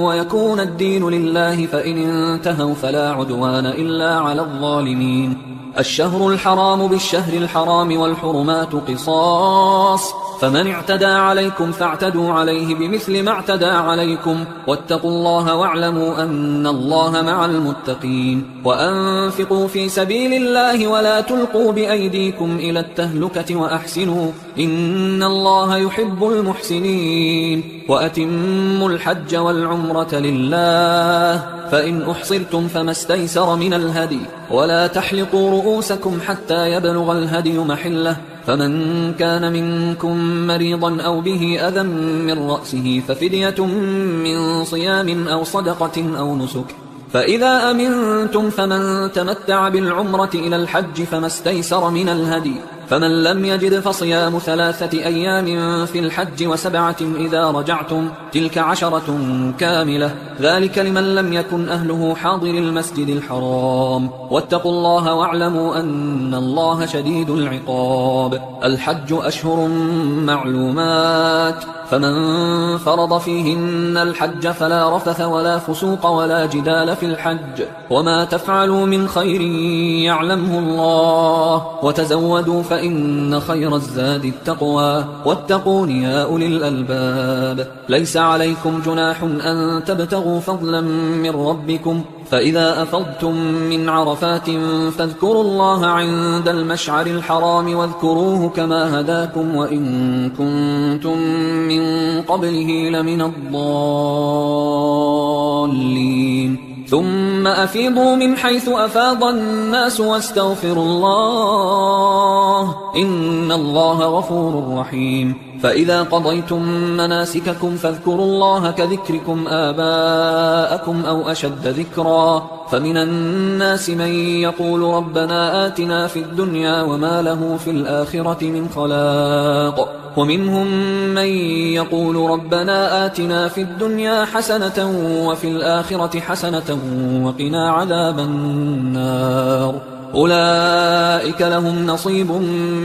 وَيَكُونَ الدِّينُ لِلَّهِ فَإِنِ انْتَهَوْا فَلَا عُدْوَانَ إِلَّا عَلَى الظَّالِمِينَ الشهر الحرام بالشهر الحرام والحرمات قصاص فمن اعتدى عليكم فاعتدوا عليه بمثل ما اعتدى عليكم واتقوا الله واعلموا أن الله مع المتقين وأنفقوا في سبيل الله ولا تلقوا بأيديكم إلى التهلكة وأحسنوا إن الله يحب المحسنين وأتموا الحج والعمرة لله فإن أحصرتم فما استيسر من الهدي ولا تحلقوا رؤوسكم حتى يبلغ الهدي محله فمن كان منكم مريضا أو به أذى من رأسه ففدية من صيام أو صدقة أو نسك فإذا أمنتم فمن تمتع بالعمرة إلى الحج فما استيسر من الهدي فمن لم يجد فصيام 3 أيام في الحج و7 إذا رجعتم تلك 10 كاملة ذلك لمن لم يكن أهله حاضر المسجد الحرام واتقوا الله واعلموا أن الله شديد العقاب الحج أشهر معلومات فمن فرض فيهن الحج فلا رفث ولا فسوق ولا جدال في الحج وما تفعلوا من خير يعلمه الله وتزودوا فإن خير الزاد التقوى واتقون يا أولي الألباب ليس عليكم جناح أن تبتغوا فضلا من ربكم فإذا أفضتم من عرفات فاذكروا الله عند المشعر الحرام واذكروه كما هداكم وإن كنتم من قبله لمن الضالين ثم أفيضوا من حيث أفاض الناس واستغفروا الله إن الله غفور رحيم فإذا قضيتم مناسككم فاذكروا الله كذكركم آباءكم أو أشد ذكرا فمن الناس من يقول ربنا آتنا في الدنيا وما له في الآخرة من خلاق ومنهم من يقول ربنا آتنا في الدنيا حسنة وفي الآخرة حسنة وقنا عذاب النار أولئك لهم نصيب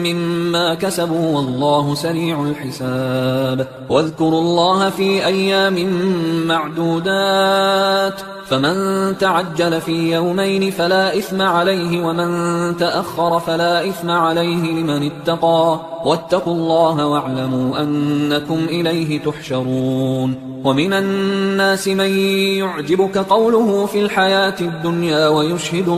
مما كسبوا والله سريع الحساب واذكروا الله في أيام معدودات فمن تعجل في يومين فلا إثم عليه ومن تأخر فلا إثم عليه لمن اتقى واتقوا الله واعلموا أنكم إليه تحشرون ومن الناس من يعجبك قوله في الحياة الدنيا ويشهد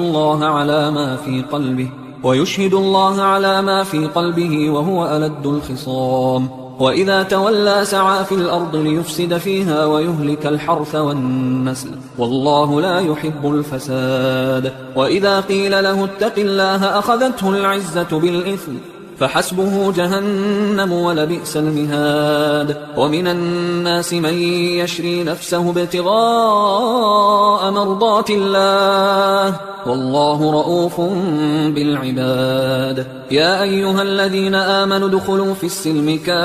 الله على ما في قلبه وهو ألد الخصام وإذا تولى سعى في الأرض ليفسد فيها ويهلك الحرث والنسل والله لا يحب الفساد وإذا قيل له اتق الله أخذته العزة بالإثم فحسبه جهنم ولبئس المهاد ومن الناس من يشري نفسه ابتغاء مرضات الله والله رؤوف بالعباد يا أيها الذين آمنوا ادخلوا في السلم كافة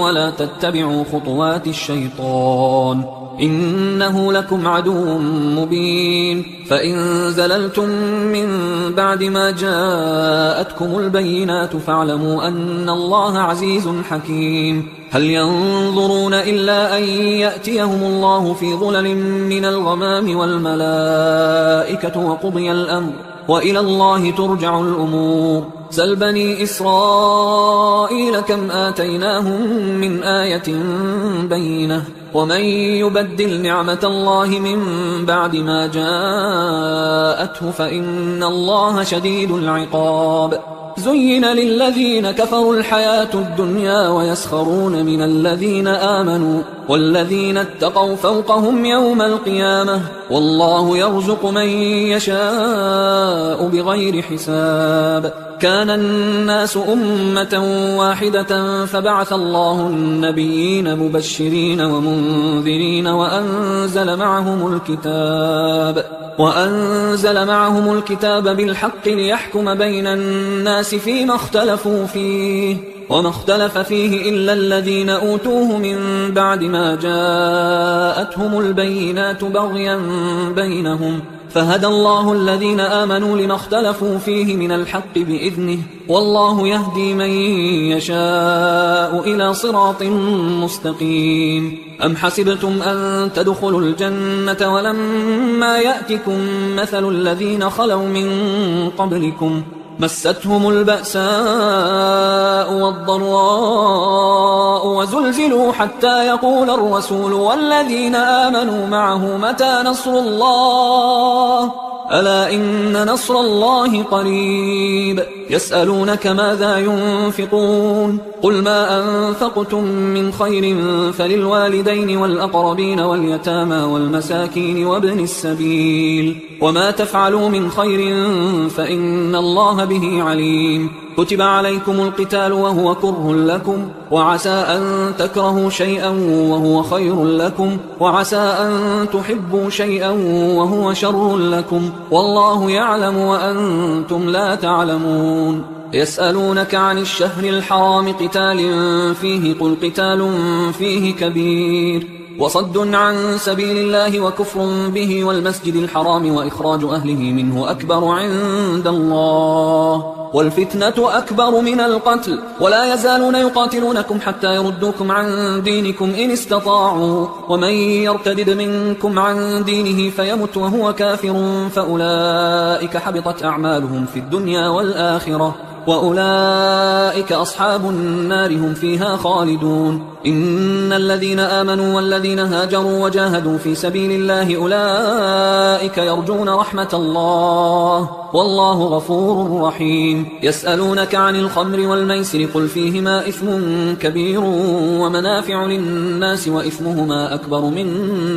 ولا تتبعوا خطوات الشيطان إنه لكم عدو مبين فإن زللتم من بعد ما جاءتكم البينات فاعلموا أن الله عزيز حكيم هل ينظرون إلا أن يأتيهم الله في ظلل من الغمام والملائكة وقضي الأمر وإلى الله ترجع الأمور سل بني إسرائيل كم آتيناهم من آية بينة ومن يبدل نعمة الله من بعد ما جاءته فإن الله شديد العقاب زين للذين كفروا الحياة الدنيا ويسخرون من الذين آمنوا والذين اتقوا فوقهم يوم القيامة والله يرزق من يشاء بغير حساب كان الناس أمة واحدة فبعث الله النبيين مبشرين ومنذرين وأنزل معهم الكتاب وأنزل معهم الكتاب بالحق ليحكم بين الناس فيما اختلفوا فيه وما اختلف فيه إلا الذين أوتوه من بعد ما جاءتهم البينات بغيا بينهم فهدى الله الذين آمنوا لما اختلفوا فيه من الحق بإذنه والله يهدي من يشاء إلى صراط مستقيم. أم حسبتم أن تدخلوا الجنة ولما يأتكم مثل الذين خلوا من قبلكم مستهم البأساء والضراء وزلزلوا حتى يقول الرسول والذين آمنوا معه متى نصر الله ألا إن نصر الله قريب. يسألونك ماذا ينفقون قل ما أنفقتم من خير فللوالدين والأقربين واليتامى والمساكين وابن السبيل وما تفعلوا من خير فإن الله به عليم. كتب عليكم القتال وهو كره لكم وعسى أن تكرهوا شيئا وهو خير لكم وعسى أن تحبوا شيئا وهو شر لكم والله يعلم وأنتم لا تعلمون. يسألونك عن الشهر الحرام قتال فيه قل قتال فيه كبير وصد عن سبيل الله وكفر به والمسجد الحرام وإخراج أهله منه أكبر عند الله والفتنة أكبر من القتل ولا يزالون يقاتلونكم حتى يردوكم عن دينكم إن استطاعوا ومن يرتد منكم عن دينه فيمت وهو كافر فأولئك حبطت أعمالهم في الدنيا والآخرة وأولئك أصحاب النار هم فيها خالدون. إن الذين آمنوا والذين هاجروا وجاهدوا في سبيل الله أولئك يرجون رحمة الله والله غفور رحيم. يسألونك عن الخمر والميسر قل فيهما إثم كبير ومنافع للناس وإثمهما أكبر من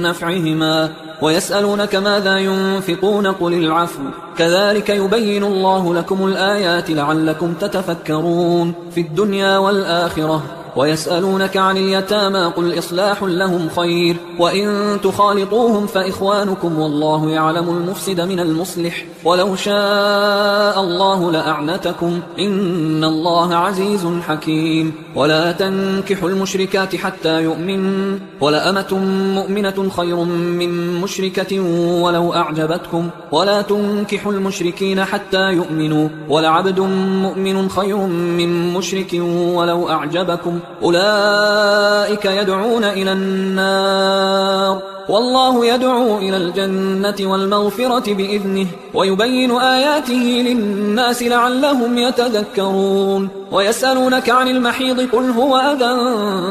نفعهما ويسألونك ماذا ينفقون قل العفو كذلك يبين الله لكم الآيات لعلكم تتفكرون في الدنيا والآخرة. ويسألونك عن اليتامى قل إصلاح لهم خير وإن تخالطوهم فإخوانكم والله يعلم المفسد من المصلح ولو شاء الله لأعنتكم إن الله عزيز حكيم. ولا تنكحوا المشركات حتى يؤمن ولأمة مؤمنة خير من مشركة ولو أعجبتكم ولا تنكحوا المشركين حتى يؤمنوا ولعبد مؤمن خير من مشرك ولو أعجبكم أولئك يدعون إلى النار والله يدعو إلى الجنة والمغفرة بإذنه ويبين آياته للناس لعلهم يتذكرون. ويسألونك عن المحيض قل هو أذى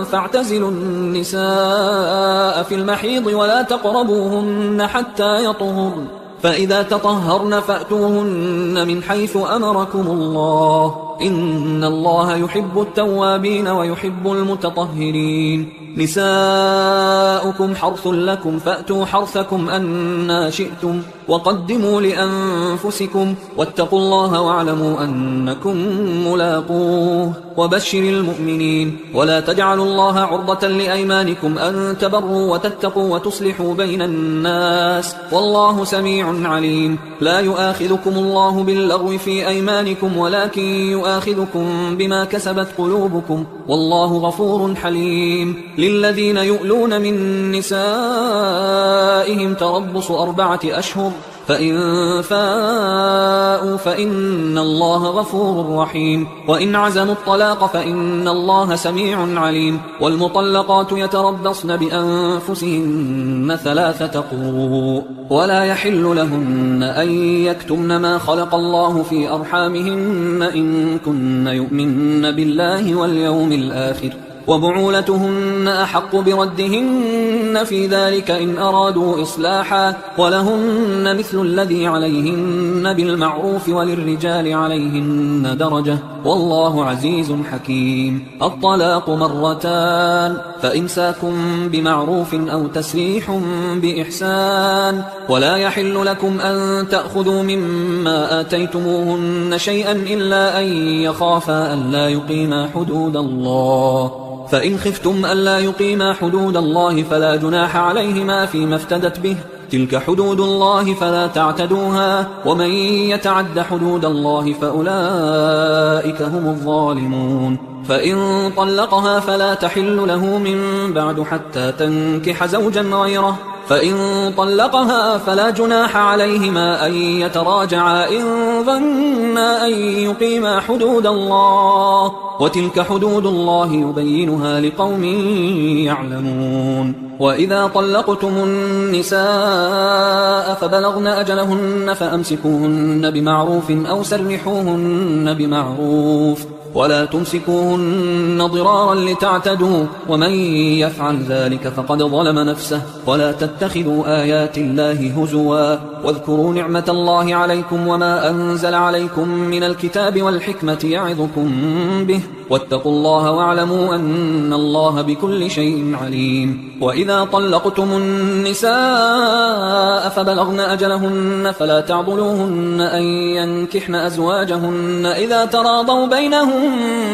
فاعتزلوا النساء في المحيض ولا تقربوهن حتى يطهرن فإذا تطهرن فأتوهن من حيث أمركم الله إن الله يحب التوابين ويحب المتطهرين. نساؤكم حرث لكم فأتوا حرثكم أنى شئتم وقدموا لأنفسكم واتقوا الله واعلموا أنكم ملاقوه وبشر المؤمنين. ولا تجعلوا الله عرضة لأيمانكم أن تبروا وتتقوا وتصلحوا بين الناس والله سميع عليم. لا يؤاخذكم الله باللغو في أيمانكم ولكن يؤاخذكم بما كسبت قلوبكم والله غفور حليم. للذين يؤلون من نسائهم تربص 4 أشهر فإن فاءوا فإن الله غفور رحيم وإن عزموا الطلاق فإن الله سميع عليم. والمطلقات يتربصن بأنفسهن 3 قروء ولا يحل لهن أن يكتمن ما خلق الله في أرحامهن إن كن يؤمن بالله واليوم الآخر وبعولتهن أحق بردهن في ذلك إن أرادوا إصلاحا ولهن مثل الذي عليهن بالمعروف وللرجال عليهن درجة والله عزيز حكيم. الطلاق 2 مرتان فإمساكم بمعروف أو تسريح بإحسان ولا يحل لكم أن تأخذوا مما آتيتموهن شيئا إلا أن يخافا ألا يقيما حدود الله فإن خفتم ألا يقيما حدود الله فلا جناح عليهما فيما افتدت به تلك حدود الله فلا تعتدوها ومن يتعد حدود الله فأولئك هم الظالمون. فإن طلقها فلا تحل له من بعد حتى تنكح زوجا غيره، فإن طلقها فلا جناح عليهما أن يتراجعا إن ظنا أن يقيما حدود الله، وتلك حدود الله يبينها لقوم يعلمون. وإذا طلقتم النساء فبلغن أجلهن فأمسكوهن بمعروف أو سرحوهن بمعروف، ولا تمسكوهن ضرارا لتعتدوا، ومن يفعل ذلك فقد ظلم نفسه. ولا تتخذوا آيات الله هزوا، واذكروا نعمة الله عليكم وما أنزل عليكم من الكتاب والحكمة يعظكم به، واتقوا الله واعلموا أن الله بكل شيء عليم. وإذا طلقتم النساء فبلغن أجلهن فلا تعضلوهن أن ينكحن أزواجهن إذا تراضوا بينهم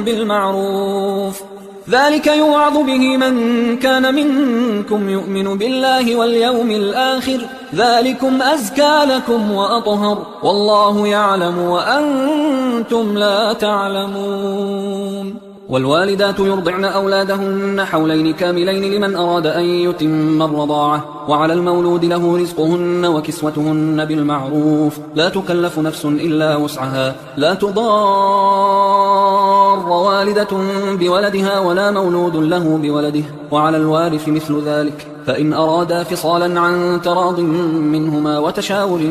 بالمعروف، ذلك يوعظ به من كان منكم يؤمن بالله واليوم الآخر، ذلكم أزكى لكم وأطهر، والله يعلم وأنتم لا تعلمون. والوالدات يرضعن أولادهن حولين كاملين لمن أراد أن يتم الرضاعة، وعلى المولود له رزقهن وكسوتهن بالمعروف، لا تكلف نفس إلا وسعها، لا تضار والدة بولدها ولا مولود له بولده، وعلى الوارث مثل ذلك، فإن أرادا فصالا عن تراض منهما وتشاور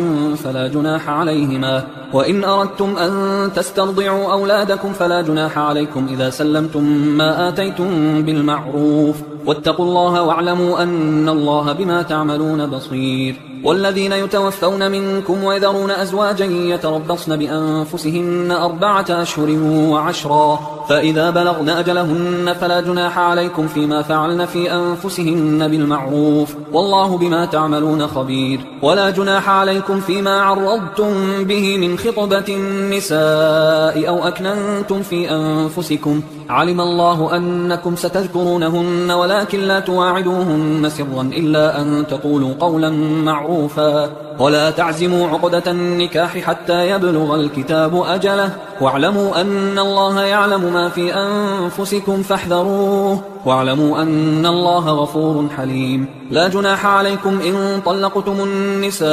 فلا جناح عليهما. وإن أردتم أن تسترضعوا أولادكم فلا جناح عليكم إذا سلمتم ما آتيتم بالمعروف، واتقوا الله واعلموا أن الله بما تعملون بصير. والذين يتوفون منكم ويذرون أزواجا يتربصن بأنفسهن 4 أشهر و10، فإذا بلغن أجلهن فلا جناح عليكم فيما فعلن في أنفسهن بالمعروف، والله بما تعملون خبير. ولا جناح عليكم فيما عرضتم به من خطبة النساء أو أكننتم في أنفسكم، علم الله أنكم ستذكرونهن ولكن لا تواعدوهن سرا إلا أن تقولوا قولا معروفا، ولا تعزموا عقدة النكاح حتى يبلغ الكتاب أجله، واعلموا أن الله يعلم ما في أنفسكم فاحذروه، واعلموا أن الله غفور حليم. لا جناح عليكم إن طلقتم النساء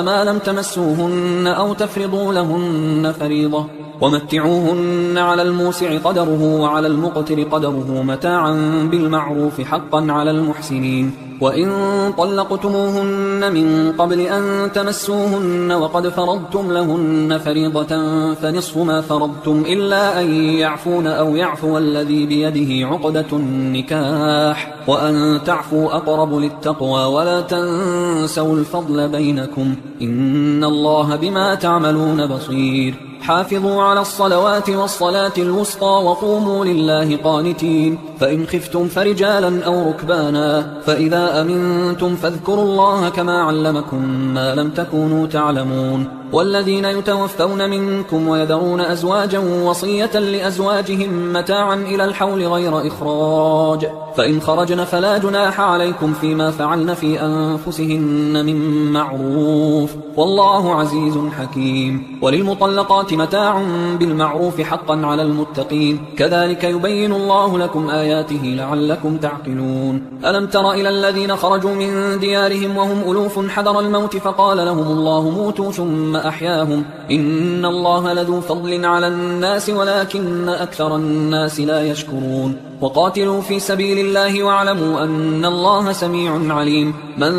ما لم تمسوهن أو تفرضوا لهن فريضة، ومتعوهن على الموسع قدره وعلى المقتر قدره متاعا بالمعروف حقا على المحسنين. وإن طلقتموهن من قبل أن تمسوهن وقد فرضتم لهن فريضة فنصف ما فرضتم إلا أن يعفون أو يعفو الذي بيده عقدة النكاح، وأن تعفوا أقرب للتقوى، ولا تنسوا الفضل بينكم، إن الله بما تعملون بصير. حافظوا على الصلوات والصلاة الوسطى وقوموا لله قانتين، فإن خفتم فرجالا أو ركبانا، فإذا أمنتم فاذكروا الله كما علمكم ما لم تكونوا تعلمون. والذين يتوفون منكم ويذرون أزواجا وصية لأزواجهم متاعا إلى الحول غير إخراج، فإن خرجن فلا جناح عليكم فيما فعلن في أنفسهن من معروف، والله عزيز حكيم. وللمطلقات متاع بالمعروف حقا على المتقين، كذلك يبين الله لكم آياته لعلكم تعقلون. ألم تر إلى الذين خرجوا من ديارهم وهم ألوف حذر الموت فقال لهم الله موتوا ثم أحياهم، إن الله لذو فضل على الناس ولكن أكثر الناس لا يشكرون. وقاتلوا في سبيل الله واعلموا أن الله سميع عليم. من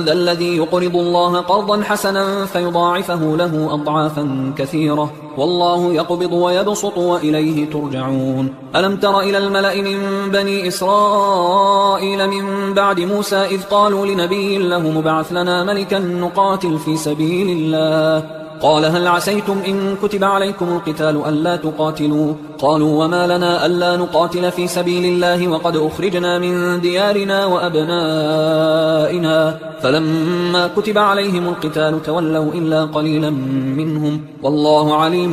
ذا الذي يقرض الله قرضا حسنا فيضاعفه له أضعافا كثيرة، والله يقبض ويبسط وإليه ترجعون. ألم تر إلى الملأ من بني إسرائيل من بعد موسى إذ قالوا لنبي له مبعث لنا ملكا نقاتل في سبيل الله، قال هل عسيتم إن كتب عليكم القتال ألا تقاتلوا، قالوا وما لنا ألا نقاتل في سبيل الله وقد أخرجنا من ديارنا وأبنائنا فلما كتب عليهم القتال تولوا إلا قليلا منهم والله عليم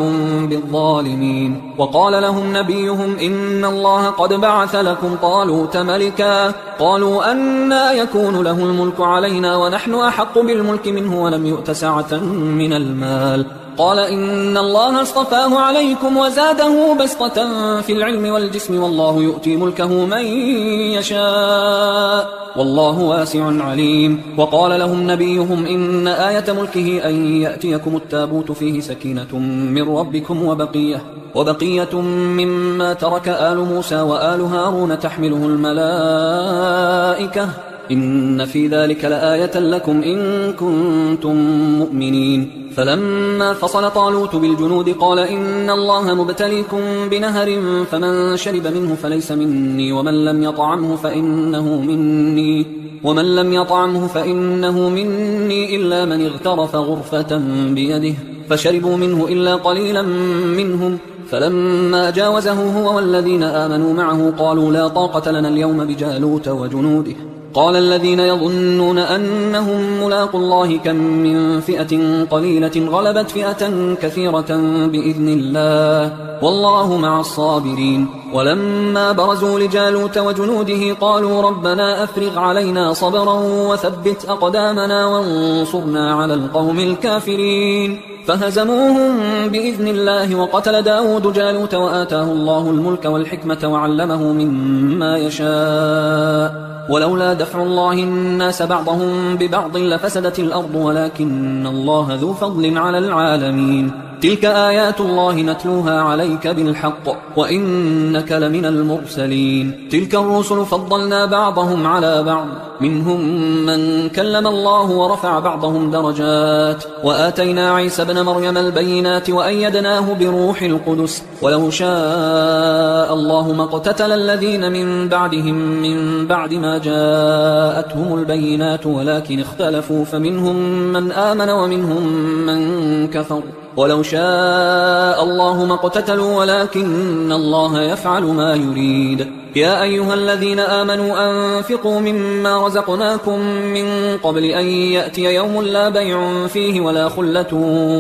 بالظالمين. وقال لهم نبيهم إن الله قد بعث لكم طالوت ملكا قالوا أنى يكون له الملك علينا ونحن أحق بالملك منه ولم يؤت سعة من المال قال إن الله اصطفاه عليكم وزاده بسطة في العلم والجسم والله يؤتي ملكه من يشاء والله واسع عليم. وقال لهم نبيهم إن آية ملكه أن يأتيكم التابوت فيه سكينة من ربكم وبقية مما ترك آل موسى وآل هارون تحمله الملائكة إن في ذلك لآية لكم إن كنتم مؤمنين. فلما فصل طالوت بالجنود قال إن الله مبتليكم بنهر فمن شرب منه فليس مني ومن لم يطعمه فإنه مني إلا من اغترف غرفة بيده فشربوا منه إلا قليلا منهم فلما جاوزه هو والذين آمنوا معه قالوا لا طاقة لنا اليوم بجالوت وجنوده قال الذين يظنون أنهم ملاقوا الله كم من فئة قليلة غلبت فئة كثيرة بإذن الله والله مع الصابرين. ولما برزوا لجالوت وجنوده قالوا ربنا أفرغ علينا صبرا وثبت أقدامنا وانصرنا على القوم الكافرين فهزموهم بإذن الله. وقتل داود جالوت وآتاه الله الملك والحكمة وعلمه مما يشاء ولولا دفع الله الناس بعضهم ببعض لفسدت الأرض ولكن الله ذو فضل على العالمين. تلك آيات الله نتلوها عليك بالحق وإنك لمن المرسلين. تلك الرسل فضلنا بعضهم على بعض منهم من كلم الله ورفع بعضهم درجات وآتينا عيسى ابن مريم البينات وأيدناه بروح القدس ولو شاء الله ما اقتتل الذين من بعدهم من بعد ما جاءتهم البينات ولكن اختلفوا فمنهم من آمن ومنهم من كفر ولو شاء الله ما اقتتلوا ولكن الله يفعل ما يريد. يا أيها الذين آمنوا أنفقوا مما رزقناكم من قبل أن يأتي يوم لا بيع فيه ولا خلة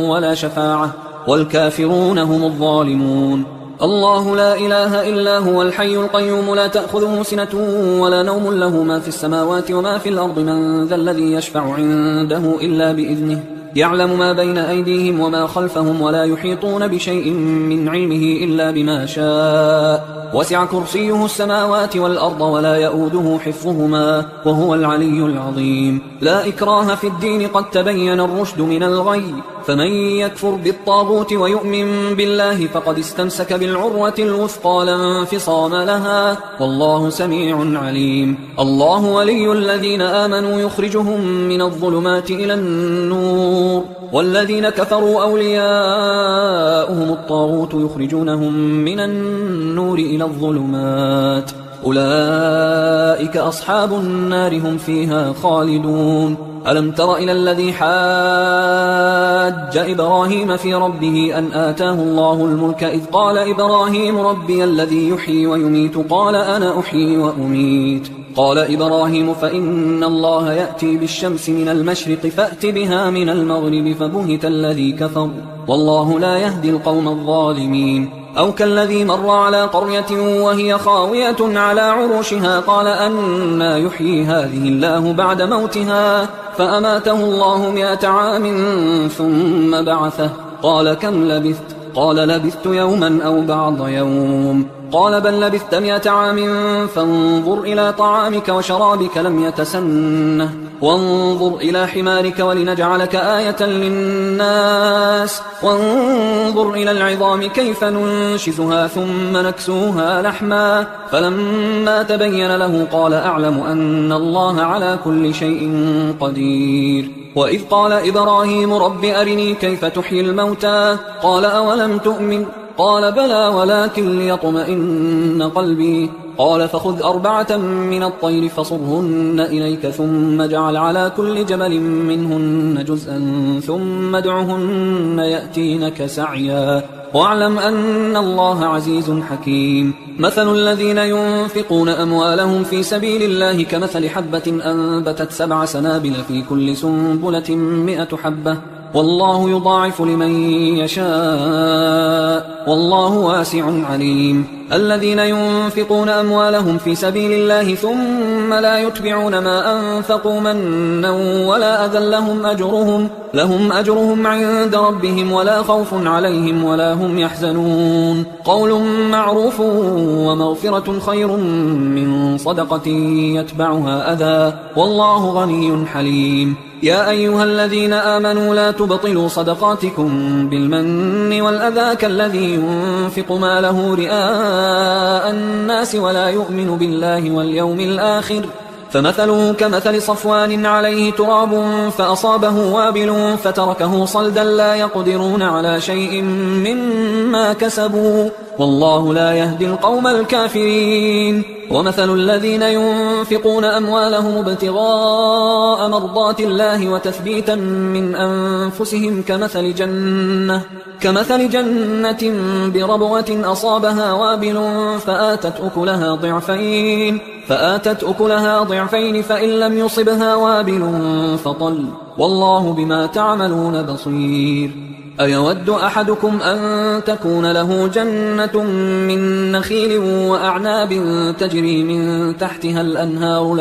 ولا شفاعة والكافرون هم الظالمون. الله لا إله إلا هو الحي القيوم لا تأخذه سنة ولا نوم له ما في السماوات وما في الأرض من ذا الذي يشفع عنده إلا بإذنه يعلم ما بين أيديهم وما خلفهم ولا يحيطون بشيء من علمه إلا بما شاء وسع كرسيه السماوات والأرض ولا يؤوده حفظهما وهو العلي العظيم. لا إكراه في الدين قد تبين الرشد من الغي فمن يكفر بالطاغوت ويؤمن بالله فقد استمسك بالعروة الوثقى لا انفصام لها والله سميع عليم. الله ولي الذين آمنوا يخرجهم من الظلمات إلى النور والذين كفروا أولياؤهم الطاغوت يخرجونهم من النور إلى الظلمات أولئك أصحاب النار هم فيها خالدون. ألم تر إلى الذي حاج إبراهيم في ربه أن آتاه الله الملك إذ قال إبراهيم ربي الذي يحيي ويميت قال أنا أحيي وأميت قال إبراهيم فإن الله يأتي بالشمس من المشرق فأت بها من المغرب فبهت الذي كفر والله لا يهدي القوم الظالمين. أو كالذي مر على قرية وهي خاوية على عروشها قال أنى يحيي هذه الله بعد موتها فأماته الله 100 عام ثم بعثه قال كم لبثت قال لبثت يوما أو بعض يوم قال بل لبثت 100 عام فانظر إلى طعامك وشرابك لم يتسنه وانظر إلى حمارك ولنجعلك آية للناس وانظر إلى العظام كيف ننشزها ثم نكسوها لحما فلما تبين له قال أعلم أن الله على كل شيء قدير. وإذ قال إبراهيم رب أرني كيف تحيي الموتى قال أولم تؤمن قال بلى ولكن ليطمئن قلبي قال فخذ 4 من الطير فصرهن إليك ثم اجعل على كل جبل منهن جزءا ثم ادعهن يأتينك سعيا واعلم أن الله عزيز حكيم. مثل الذين ينفقون أموالهم في سبيل الله كمثل حبة أنبتت 7 سنابل في كل سنبلة 100 حبة والله يضاعف لمن يشاء والله واسع عليم. الذين ينفقون أموالهم في سبيل الله ثم لا يتبعون ما أنفقوا منا ولا أذى لهم أجرهم عند ربهم ولا خوف عليهم ولا هم يحزنون. قول معروف ومغفرة خير من صدقة يتبعها أذى والله غني حليم. يا أيها الذين آمنوا لا تبطلوا صدقاتكم بالمن والأذى كالذي ينفق ماله رئاء الناس ولا يؤمن بالله واليوم الآخر فمثله كمثل صفوان عليه تراب فأصابه وابل فتركه صلدا لا يقدرون على شيء مما كسبوا والله لا يهدي القوم الكافرين. ومثل الذين ينفقون أموالهم ابتغاء مرضات الله وتثبيتا من أنفسهم كمثل جنة بربوة أصابها وابل فآتت أكلها ضعفين فإن لم يصبها وابل فطل والله بما تعملون بصير. أيود أحدكم أن تكون له جنة من نخيل وأعناب تجري من تحتها الأنهار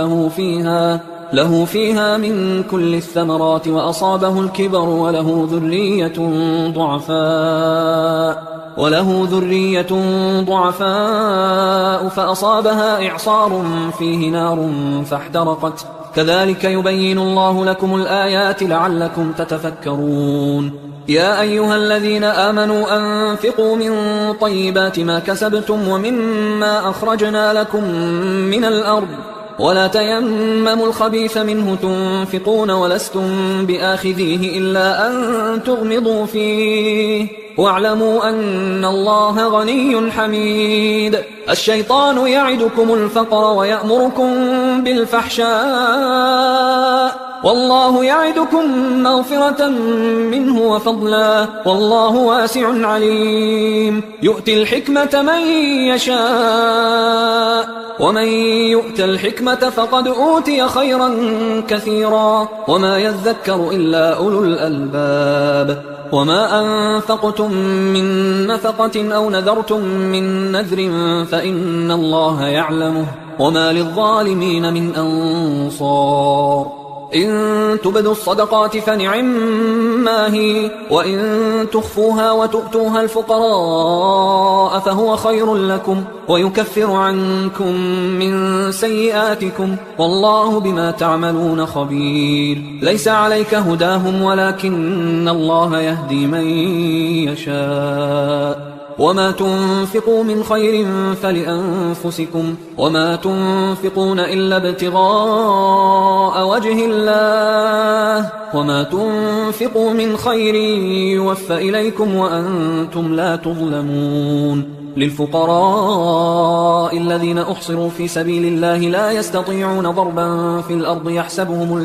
له فيها من كل الثمرات وأصابه الكبر وله ذرية ضعفاء فأصابها إعصار فيه نار فاحترقت كذلك يبين الله لكم الآيات لعلكم تتفكرون. يا أيها الذين آمنوا أنفقوا من طيبات ما كسبتم ومما أخرجنا لكم من الأرض ولا تيمموا الخبيث منه تنفقون ولستم بآخذيه إلا أن تغمضوا فيه واعلموا أن الله غني حميد. الشيطان يعدكم الفقر ويأمركم بالفحشاء والله يعدكم مغفرة منه وفضلا والله واسع عليم. يؤتي الحكمة من يشاء ومن يؤت الحكمة فقد أوتي خيرا كثيرا وما يذكر إلا أولو الألباب. وما أنفقتم من نفقة أو نذرتم من نذر فإن الله يعلمه وما للظالمين من أنصار. إن تبدوا الصدقات فنعما هي وإن تخفوها وتؤتوها الفقراء فهو خير لكم ويكفر عنكم من سيئاتكم والله بما تعملون خبير. ليس عليك هداهم ولكن الله يهدي من يشاء. وما تنفقوا من خير فلأنفسكم وما تنفقون إلا ابتغاء وجه الله وما تنفقوا من خير يوفى إليكم وأنتم لا تظلمون. للفقراء الذين أحصروا في سبيل الله لا يستطيعون ضربا في الأرض يحسبهم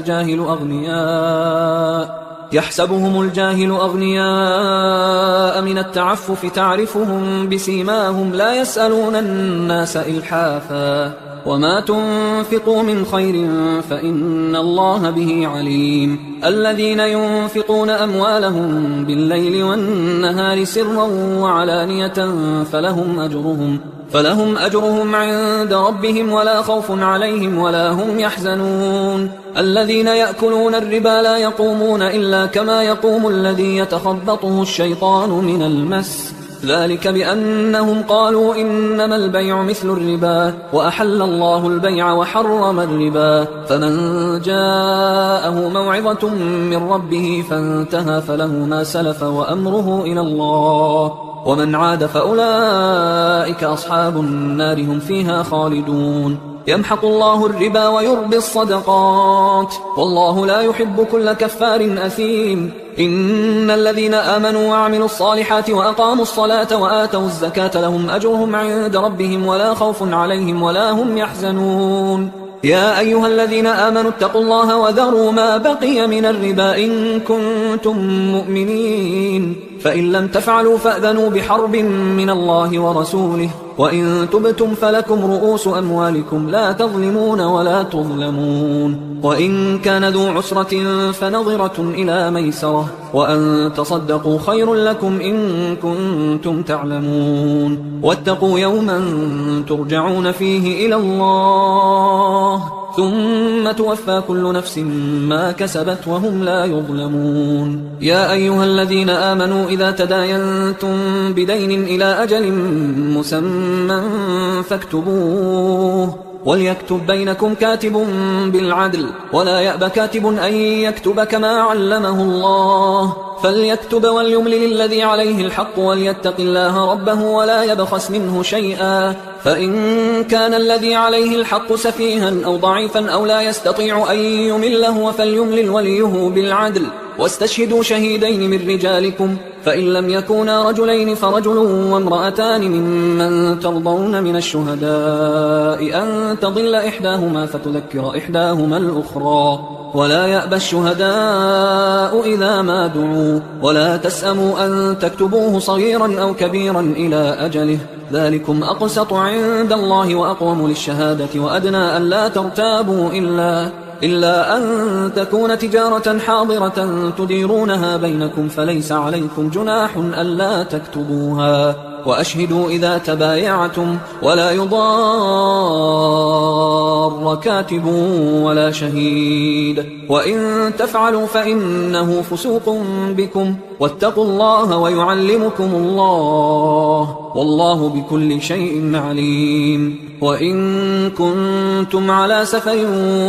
الجاهل أغنياء من التعفف تعرفهم بسيماهم لا يسألون الناس إلحافا وما تنفقوا من خير فإن الله به عليم. الذين ينفقون أموالهم بالليل والنهار سرا وعلانية فلهم أجرهم عند ربهم ولا خوف عليهم ولا هم يحزنون. الذين يأكلون الربا لا يقومون إلا كما يقوم الذي يتخبطه الشيطان من المس ذلك بأنهم قالوا إنما البيع مثل الربا وأحل الله البيع وحرم الربا فمن جاءه موعظة من ربه فانتهى فله ما سلف وأمره إلى الله ومن عاد فأولئك أصحاب النار هم فيها خالدون. يمحق الله الربا ويربي الصدقات والله لا يحب كل كفار أثيم. إن الذين آمنوا وعملوا الصالحات وأقاموا الصلاة وآتوا الزكاة لهم أجرهم عند ربهم ولا خوف عليهم ولا هم يحزنون. يا أيها الذين آمنوا اتقوا الله وذروا ما بقي من الربا إن كنتم مؤمنين فإن لم تفعلوا فأذنوا بحرب من الله ورسوله وإن تبتم فلكم رؤوس أموالكم لا تظلمون ولا تظلمون وإن كان ذو عسرة فنظرة إلى ميسرة وأن تصدقوا خير لكم إن كنتم تعلمون واتقوا يوما ترجعون فيه إلى الله ثم توفى كل نفس ما كسبت وهم لا يظلمون يا أيها الذين آمنوا إذا تداينتم بدين إلى أجل مسمى فاكتبوه وليكتب بينكم كاتب بالعدل ولا يأب كاتب أن يكتب كما علمه الله فليكتب وليملل الذي عليه الحق وليتق الله ربه ولا يبخس منه شيئا فإن كان الذي عليه الحق سفيها أو ضعيفا أو لا يستطيع أن يمله فليملل وليه بالعدل واستشهدوا شهيدين من رجالكم فإن لم يكونا رجلين فرجل وامرأتان ممن ترضون من الشهداء أن تضل إحداهما فتذكر إحداهما الأخرى ولا يأبى الشهداء إذا ما دعوا ولا تسأموا أن تكتبوه صغيرا أو كبيرا إلى أجله ذلكم أقسط عند الله وأقوم للشهادة وأدنى أن لا ترتابوا إلا أن تكون تجارة حاضرة تديرونها بينكم فليس عليكم جناح ألا تكتبوها وأشهدوا إذا تبايعتم ولا يضار كاتب ولا شهيد وإن تفعلوا فإنه فسوق بكم واتقوا الله ويعلمكم الله والله بكل شيء عليم وإن كنتم على سفر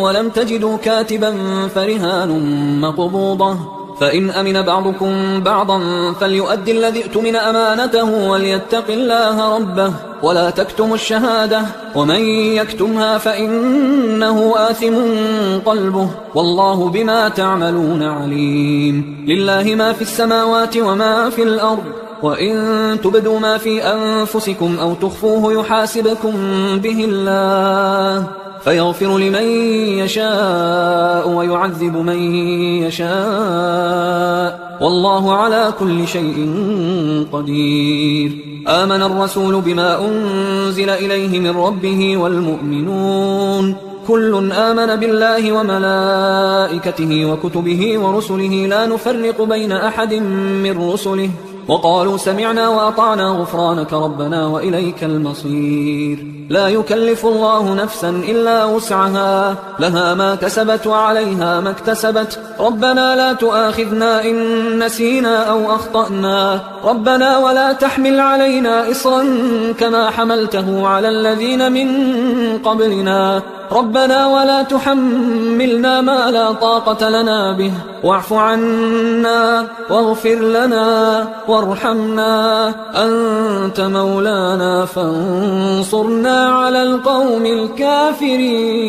ولم تجدوا كاتبا فرهان مقبوضة فإن أمن بعضكم بعضا فليؤدي الذي اؤتمن أمانته وليتق الله ربه ولا تكتموا الشهادة ومن يكتمها فإنه آثم قلبه والله بما تعملون عليم لله ما في السماوات وما في الأرض وإن تبدوا ما في أنفسكم أو تخفوه يحاسبكم به الله فيغفر لمن يشاء ويعذب من يشاء والله على كل شيء قدير آمن الرسول بما أنزل إليه من ربه والمؤمنون كل آمن بالله وملائكته وكتبه ورسله لا نفرق بين أحد من رسله وقالوا سمعنا وأطعنا غفرانك ربنا وإليك المصير لا يكلف الله نفسا إلا وسعها لها ما كسبت وعليها ما اكتسبت ربنا لا تؤاخذنا إن نسينا أو أخطأنا ربنا ولا تحمل علينا إصرا كما حملته على الذين من قبلنا ربنا ولا تحملنا ما لا طاقة لنا به واعف عنا واغفر لنا وارحمنا أنت مولانا فانصرنا على القوم الكافرين